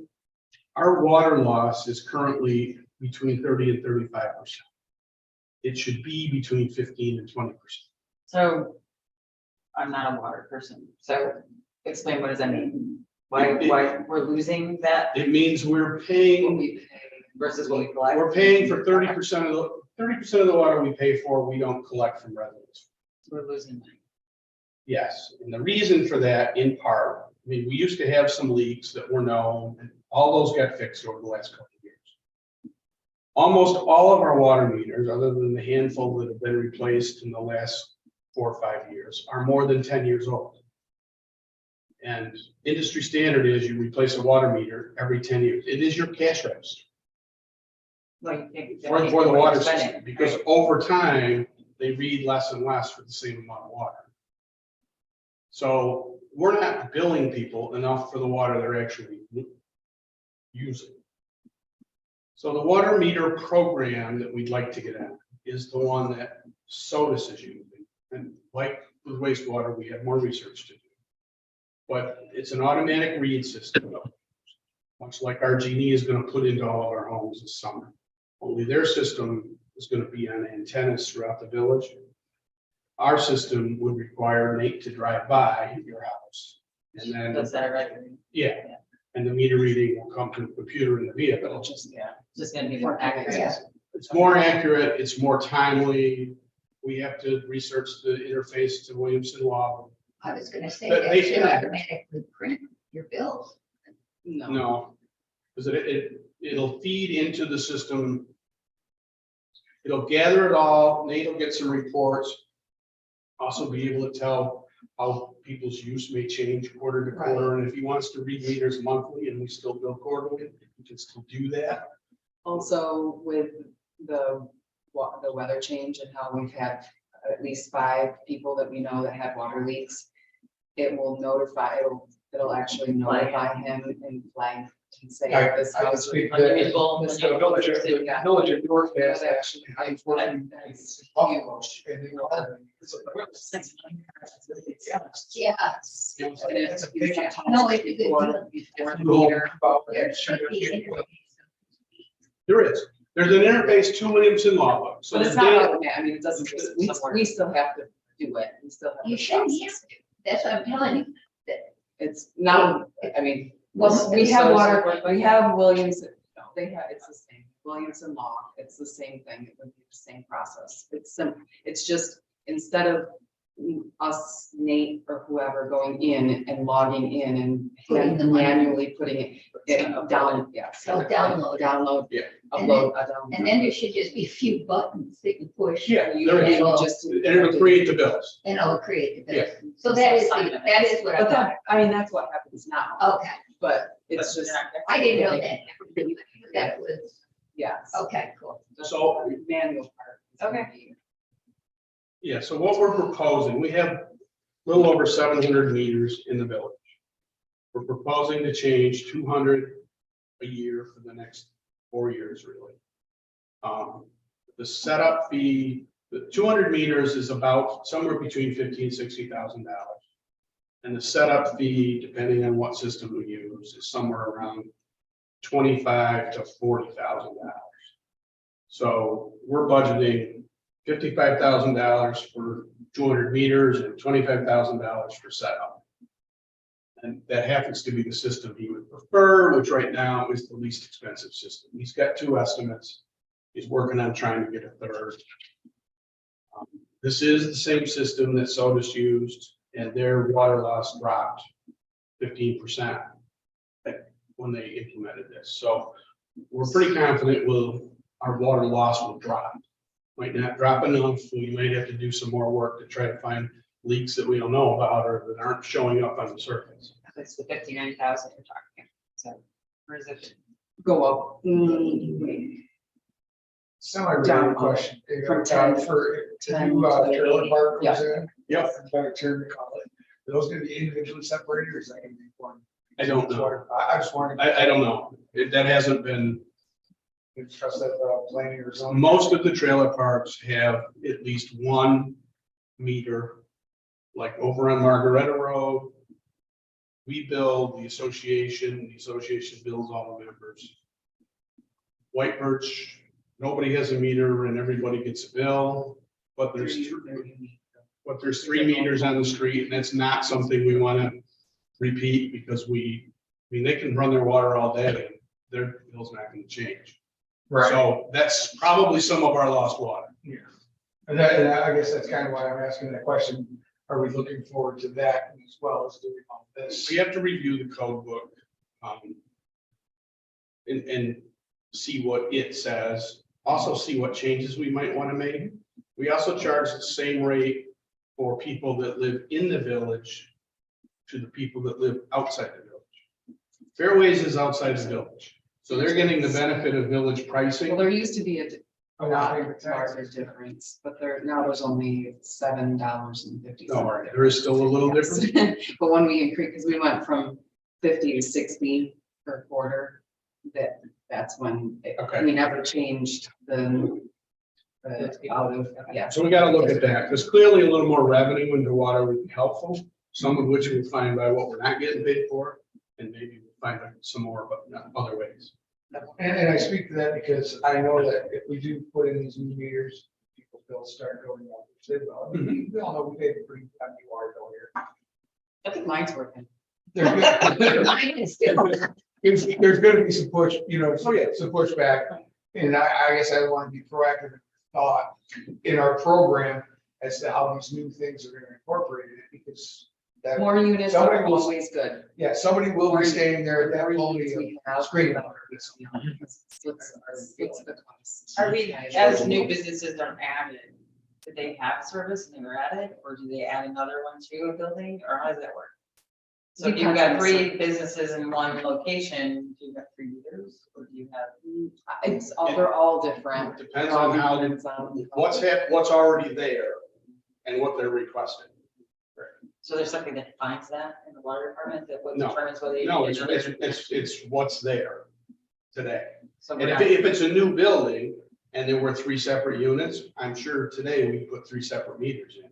Our water loss is currently between 30 and 35%. It should be between 15 and 20%. So I'm not a water person, so explain, what does that mean? Why we're losing that, It means we're what paying, we pay versus what we collect? we're paying for 30% of the water we pay for, we don't collect from residents. We're losing money. Yes, and the reason for that, in part, I mean, we used to have some leaks that were known, and all those got fixed over the last couple of years. Almost all of our water meters, other than the handful that have been replaced in the last 4 or 5 years, are more than 10 years old. And industry standard is you replace a water meter every 10 years. It is your cash register Like, you think for the water system, because over time, they read less and less for the same amount of water. So we're not billing people enough for the water they're actually using. So the water meter program that we'd like to get at is the one that SOTUS is using. And like with wastewater, we have more research to do. But it's an automatic read system, much like our Genie is going to put into all of our homes this summer. Only their system is going to be on antennas throughout the village. Our system would require Nate to drive by your house. And then, Does that right? yeah, and the meter reading will come from the computer in the vehicle. Just gonna be more accurate. Yeah. It's more accurate, it's more timely. We have to research the interface to Williamson Law. I was gonna say But that they should can- automatically print your bills. No, because it'll feed into the system. It'll gather it all, Nate will get some reports. Also be able to tell how people's use may change quarter to quarter, and if he wants to read meters monthly and we still bill quarterly, we can still do that. Also with the weather change and how we've had at least 5 people that we know that had water leaks, it will notify, it'll it'll actually notify him and flag and say I this I would house. speak that Unusual. the village of, Yeah. village of York has Yeah, actually, I was working in Buffalo, and they are. it's a- Yeah. It's a big house. No, it's a good Before- deal. before the The whole meter. about There that should be should- interviews. There is. There's an interface to Williamson Law Book. So But it's the not, data- automatic. I mean, it doesn't, just- we still have to do it, we still have to. You shouldn't have process. to. That's what I'm telling you. It's not, I mean, Well, we have so- water, we have Williamson, they have, it's the same, Williamson Law, it's the same thing, it would be the same process. It's just, instead of us, Nate or whoever going in and logging in Putting and the money. manually putting it down, yeah. So download. Download. Yeah. Upload, download. And then there should just be a few buttons that you push. Yeah, You there is. can just. And it'll create the bills. And it'll create the Yeah. bill. So that is, that is what I But thought. that, I mean, that's what happens now, Okay, but it's just. I didn't know that. That was, Yes. okay, cool. So- The manual part. is gonna be- Yeah, so what we're proposing, we have a little over 700 meters in the village. We're proposing to change 200 a year for the next 4 years, really. The setup fee, the 200 meters is about somewhere between $50,000 and $60,000. And the setup fee, depending on what system we use, is somewhere around $25,000 to $40,000. So we're budgeting $55,000 for 200 meters and $25,000 for setup. And that happens to be the system he would prefer, which right now is the least expensive system. He's got 2 estimates. He's working on trying to get a third. This is the same system that Sodas used, and their water loss dropped 15% when they implemented this. So we're pretty confident our water loss will drop. Might not drop enough. We might have to do some more work to try to find leaks that we don't know about or that aren't showing up on the surface. It's the 59,000 you're talking, so, or is it? Go up. Semi-related question. From 10 For, the 10 new to trailer 8. park Yeah. goes in. Yep. Better term to call it. Are those gonna be individually separated or is that gonna be one? I don't know. I just wanted. I don't know. That hasn't been, to trust that planning or something. most of the trailer parks have at least one meter, like over on Margaretta Road. We build the association bills all the members. White Birch, nobody has a meter and everybody gets a bill, but there's 3 meters on the street, and that's not something we want to repeat because they can run their water all day, and their bill's not going to change. Right. So that's probably some of our lost water. Yeah. And I guess that's kind of why I'm asking that question. Are we looking forward to that as well as doing all this? We have to review the code book, and see what it says, also see what changes we might want to make. We also charge the same rate for people that live in the village to the people that live outside the village. Fairways is outside the village, so they're getting the benefit of village Well, pricing. there used to be a Oh, lot I think the larger taxes. difference, but now there's only $7.50. No, there is still a little difference. But when we increased, because we went from 50 to 60 per quarter, that's when, Okay. we never changed the out of, yeah. So we gotta look at that, because clearly a little more revenue into water would be helpful, some of which we'll find by what we're not getting paid for, and maybe we'll find some more, but not other ways. And I speak to that because I know that if we do put in these new meters, people's bills start going up. which they will. I mean, we all know we pay a pretty hefty water bill here. I think mine's working. Mine is still. There's gonna be some push, Oh, yeah. some pushback. And I guess I want to be proactive in thought in our program as to how these new things are gonna incorporate it, because that, More units Somebody are will- always good. yeah, somebody will More be staying there at More that units podium. we have, screen. the better. What's the cost? Are we, as new businesses are added, do they have service and they were added, or do they add another one to a building, or how does that work? So if you've got Depends. 3 businesses in one location, do you have 3 meters, or do you have? It's all, they're all different. Depends It all on how, depends on- what's already there and what they're requesting. So there's something that defines that in the water department, that what No. determines whether you. No, need another- it's what's there today. So And we're if, not, if it's a new building and there were 3 separate units, I'm sure today we put 3 separate meters in.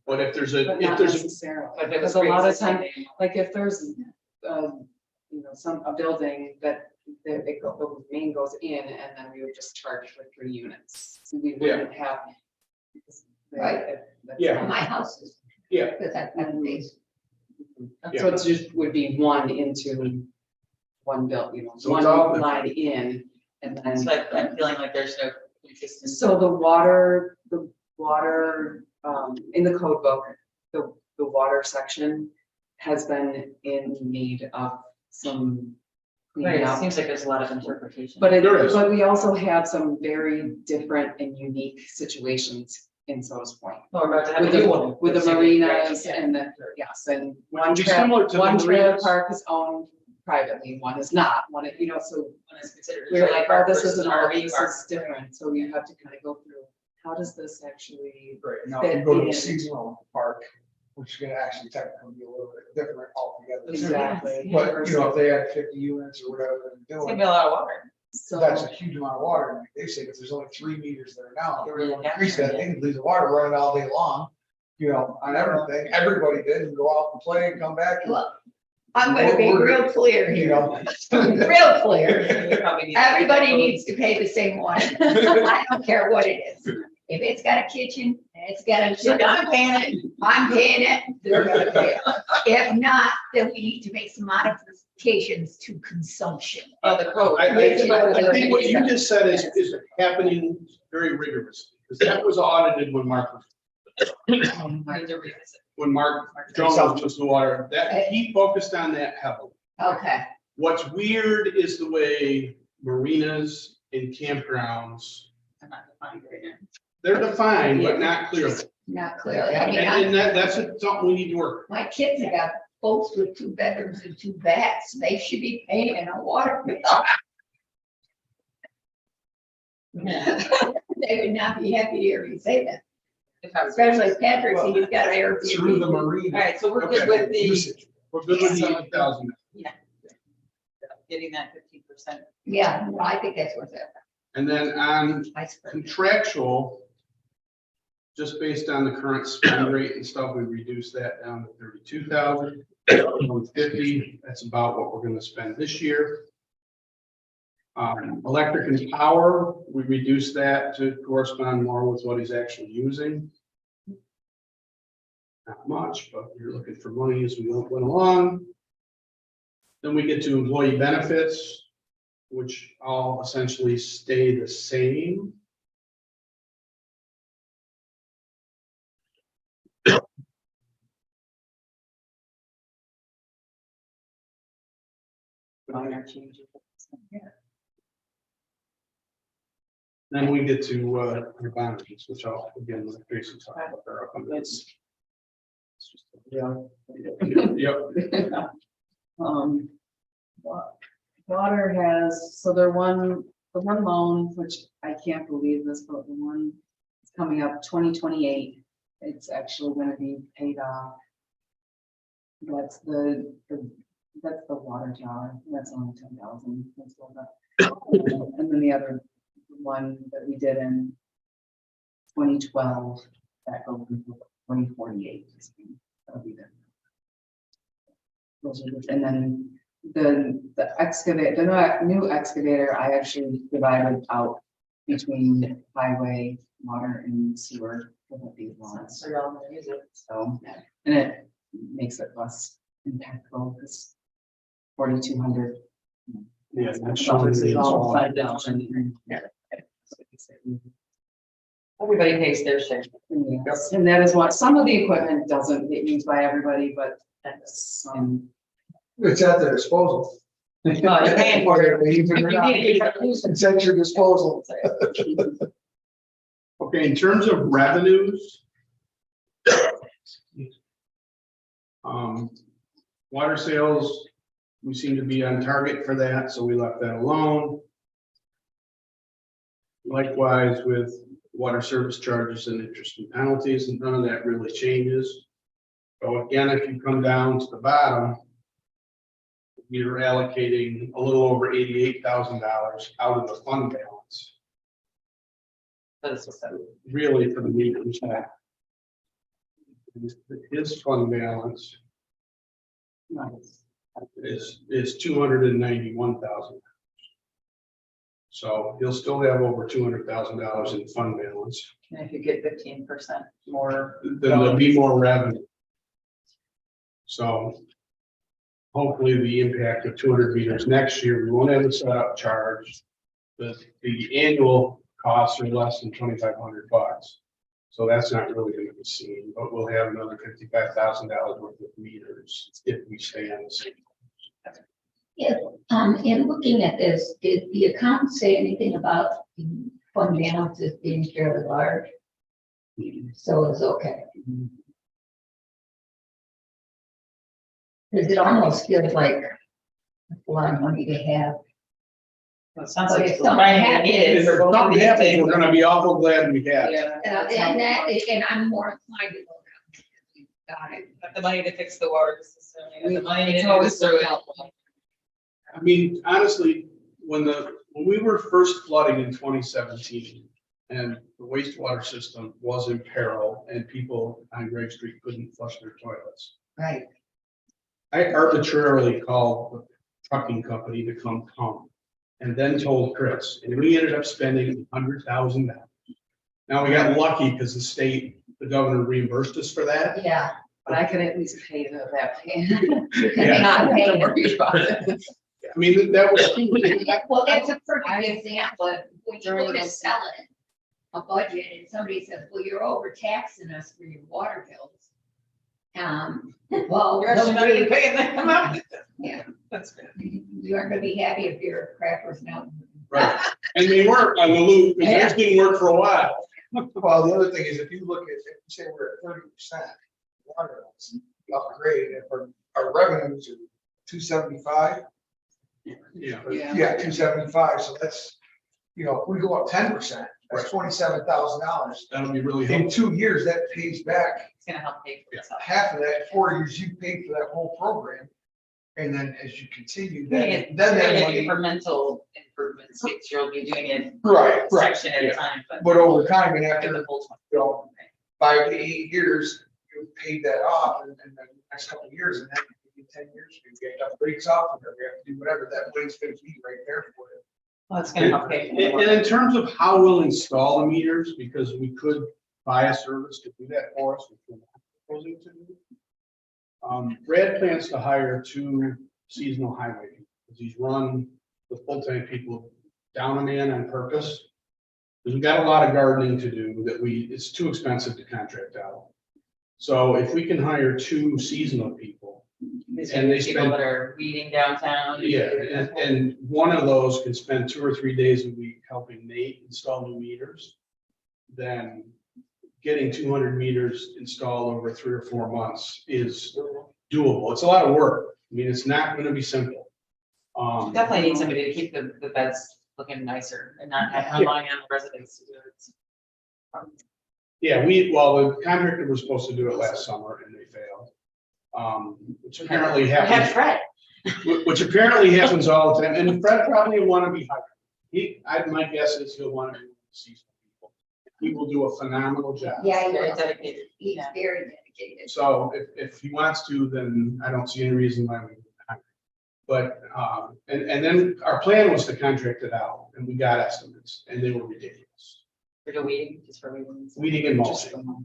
But if there's But if not there's, necessarily, but if it was because a lot of pre-existing, time, like if there's, a building that the main goes in and then we would just charge for 3 units. So we wouldn't have. Right. That's Yeah. not- My house is. Yeah. Because I've got a base. So it's just would be one into one bill, So one it's all- line in and then. it's like, I'm feeling like there's no consistency. So the water, in the code book, the water section has been in need of some Right, cleaning it up. seems like there's a lot of interpretation. But There is. but we also have some very different and unique situations in Sodas Point. Well, we're about to have With a new the, one. with the Right, marinas yeah. and the, yes, and Which one would be trailer, similar to the one trailer marinas. park is owned privately, one is not, so One is considered a we're trailer like, oh, park this versus isn't, an all RV this park. is different, so you have to kind of go through, how does this actually? Right, now if you fit go to in? a seasonal park, which is gonna actually technically be a little bit different altogether. Exactly. But, if they had 50 units or whatever they're It's gonna doing, be a lot of water. So, that's a huge amount of water. And they say, because there's only 3 meters there now, They if really they increase capture that, it. they can leave the water running all day long, on everything. Everybody did, and go out and play and come back. and, Well, I'm gonna be real clear You here, know. real clear. You probably need- Everybody needs to pay the same one. I don't care what it is. If it's got a kitchen, and it's got a. I'm paying it. I'm paying it, they're gonna pay it. If not, then we need to make some modifications to consumption. Oh, the code. I think what you just said is happening very rigorously, because that was audited when Mark was I need to revisit. when Mark Jones was the water, that he focused on that heavily. Okay, What's weird is the way marinas and campgrounds, I'm not defined right now. they're defined, but not clear. not clear. I And, mean, and that's something we need to work. my kids have got folks with 2 bedrooms and 2 baths, they should be paying a water bill. They would not be happy to hear me say that, If I was- especially Patrick, he's got an Through the Airbnb. marine. All right, so we're Okay. good with the, Usage. We're good with the So- 80,000. getting that 15%. Yeah, no, I think that's worth it. And then on I suppose. contractual, just based on the current spend rate and stuff, we reduced that down to 32,000. 50, that's about what we're gonna spend this year. Electric and power, we reduced that to correspond more with what he's actually using. Not much, but you're looking for money as we went along. Then we get to employee benefits, which all essentially stay the same. Minor changes. Then we get to our boundaries, which I'll, again, let Jason talk about their up on this. Yeah. Yep, Water has, so the one loan, which I can't believe this, but the one is coming up 2028, it's actually gonna be paid off. That's that's the water tower, that's only 10,000. That's all that. And then the other one that we did in 2012, that goes until 2048. That'll be there. Those are the- And then the excavator, the new excavator, I actually divided out between highway, water and sewer. for the big ones. So you're all gonna use it. So, and it makes it less impactful because 4,200. yeah. that's Obviously, showing all it's 5,000. Everybody pays their share. Yes, and that is what, some of the equipment doesn't get used by everybody, but that's, It's at their disposal. Oh, you're paying for it. Believe it or not, It's at your disposal. Okay, in terms of revenues. Water sales, we seem to be on target for that, so we left that alone. Likewise with water service charges and interest and penalties, and none of that really changes. So again, if you come down to the bottom, you're allocating a little over $88,000 out of the fund balance, That's what's up. really for the meters. His fund balance is $291,000. So he'll still have over $200,000 in fund balance. And if you get 15% more. Then there'll be more revenue. So hopefully the impact of 200 meters next year, we won't have the setup charge. The annual costs are less than $2,500. So that's not really going to be seen, but we'll have another $55,000 worth of meters if we stay on the same. In looking at this, did the accountant say anything about the fund balances being fairly large? So it's okay. Because it almost feels like a lot of money to have. Well, it sounds But like if it's something right, happens- it is. If something happens, we're gonna be awful glad we have. Yeah. And I'm more inclined to go down. Got it. Got the money to fix the water system, you got the money to It's do always this, so so helpful. I mean, honestly, when we were first flooding in 2017 and the wastewater system was in peril and people on Grave Street couldn't flush their toilets, Right. I arbitrarily called the trucking company to come pump and then told Chris, and we ended up spending $100,000. Now we got lucky because the governor reimbursed us for that. Yeah. but I can at least pay that. You can Yeah. not pay it. Worry about it. I mean, that was. Well, that's a perfect example. When you go to During- sell it, a budget, and somebody says, well, you're overtaxing us for your water bills. Well, You're actually not nobody- even paying that amount. Yeah. That's good. you aren't gonna be happy if your crapper's not. Right, and they weren't on the loop, and theirs didn't work for a while. Well, the other thing is, if you look at, if you say we're at 30% water loss, upgrade, and our revenues are 275. Yeah, Yeah, 275, so that's, if we go up 10%, that's $27,000. that'll be really In helpful. 2 years, that pays back It's gonna help pay for itself. half of that, 4 years you paid for that whole program. And then as you continue, You're gonna then get that money. incremental improvements, which you'll be doing it Right, right. section at a time, but. But over time, and After after the whole 20. 5 to 8 years, you paid that off, and then the next couple of years, and then in 10 years, you get upgrades off, or we have to do whatever, that money's gonna be right there for you. Well, it's gonna help pay. And in terms of how we'll install the meters, because we could buy a service to do that for us, which we're not proposing to do. Brad plans to hire 2 seasonal highway people, because he's run the full-time people down a man on purpose. Because we've got a lot of gardening to do it's too expensive to contract out. So if we can hire 2 seasonal people, These and are they people spend- that are weeding downtown. yeah, and one of those can spend 2 or 3 days a week helping Nate install new meters. Then getting 200 meters installed over 3 or 4 months is doable. It's a lot of work. I mean, it's not gonna be simple. Definitely need somebody to keep the beds looking nicer and not have relying on the residents to do it. Yeah, the contractor was supposed to do it last summer and they failed. Which apparently Have happens, Fred. which apparently happens all the time. And Fred probably will wanna be hired. My guess is he'll wanna be seasonal people. He will do a phenomenal job. Yeah, Very he's dedicated. he's very dedicated. So if he wants to, then I don't see any reason why we wouldn't hire him. But, and then our plan was to contract it out, and we got estimates, and they were ridiculous. For the weeding, just for weeding. Weeding and Just for mulching.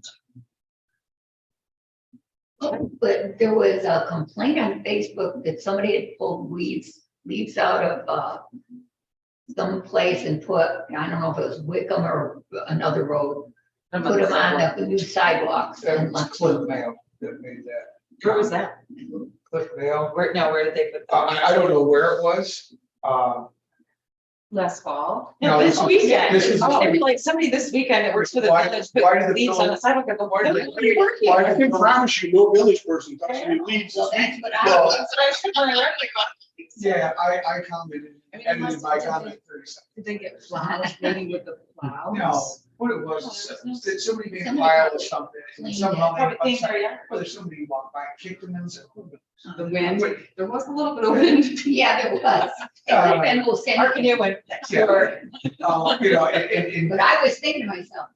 But there was a complaint on Facebook that somebody had pulled leaves out of some place and put, I don't know if it was Wickham or another road, put them on the new sidewalks. That and was left Cliff them. Mayo that made that. Where was that? Cliff Mayo. Where did they put? I don't know where it was. Last fall? No, This this is- weekend. this is- It'd be like somebody this weekend that works for the Why- village, why did put the leaves on the village- sidewalk at the board. Why What did- are you working? why I can promise you, no village person touched any leaves. Well, that's what Well, I, That's what I was wondering, where they got. Yeah, I commented, I mean, edited unless my it's a- comment 30 seconds. Did they get flowers maybe with the plows? No, What it was, that somebody made a file or something, and somehow. Probably things are, yeah. Whether somebody walked by and kicked them and said. The wind, there was a little bit of wind. Yeah, there was. And we'll send Our it. canoe went. Yeah. Sure. You know, and. But I was thinking to myself,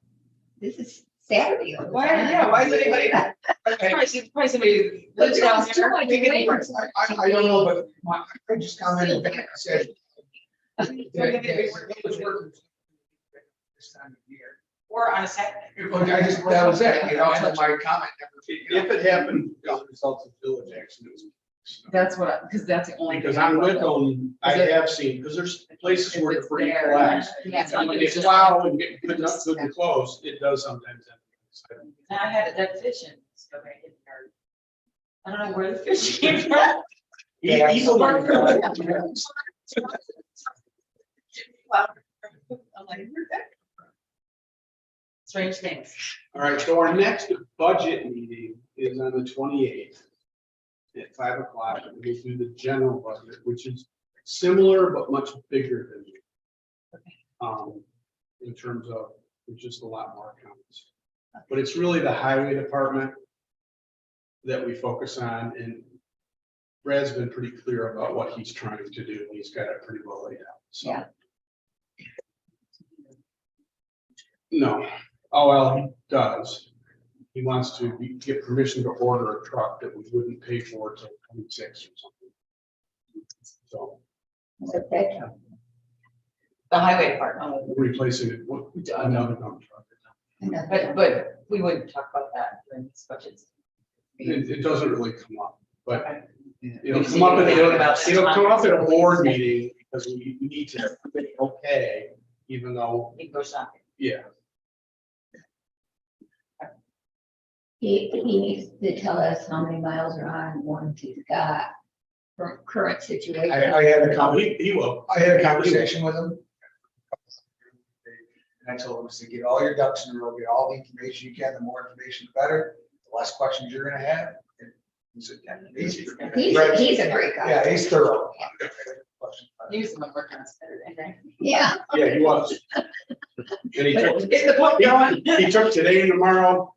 this is Saturday. all the Why, time. yeah, why is anybody, probably somebody lives down But there. it's too thinking they- much I don't know, but I just commented back and said. that it was working this time of year. Or on a Saturday. That was it, you know, and my comment never. If it happened as a result of village action, it was. That's what, because that's the only. Because thing I I'm with know. them, I have seen, because there's places If where it's debris there, collects. yeah. And when they plow and get good enough, good and close, it does sometimes. happen. And I had a dead fish in, so I hit the yard. I don't know where the fish came from. Yeah. Eagle- I'm like, where'd that come from? Strange things. All right, so our next budget meeting is on the 28th at 5 o'clock. And we'll do the general budget, which is similar but much bigger than in terms of, there's just a lot more accounts. But it's really the highway department that we focus on, and Brad's been pretty clear about what he's trying to do, and he's got it pretty well laid out, so. Yeah. No, oh, well, he does. He wants to get permission to order a truck that we wouldn't pay for till 26 or something. So But that- The highway department, we're replacing it with another dump truck. but we wouldn't talk about that during these budgets. It doesn't really come up, but Okay. it'll We've come up seen at, anything about this it'll come up at a on- board meeting because we need to, okay, even though, You go shopping. yeah. He needs to tell us how many miles are on ones he's got from current situation. I had a He will. I had a conversation with him. And I told him to get all your ducks in a row, get all the information you can, the more information, the better, the less questions you're gonna have. And he said, yeah, easy. He's a great guy. Yeah, he's thorough. Use them and work on Saturday, right? Yeah. Yeah, he was. And he took, Get the point going. he took today and tomorrow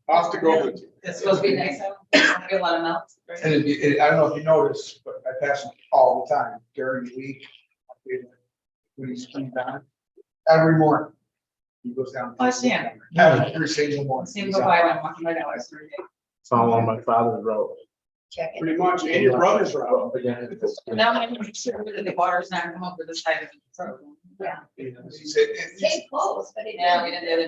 off to go. It's supposed to be nice, I feel a lot of melts. right? And I don't know if you noticed, but I pass him all the time during the week. When he's coming down, every morning. He goes down. Oh, I see him. Every single morning. See him go by when I'm walking my dog. Follow on my father's road. Check it. Pretty much, and your brother's route. Now I'm gonna make sure that the water's not come over the side of the road. Yeah. He said, Stay close, but it. Yeah, we did the other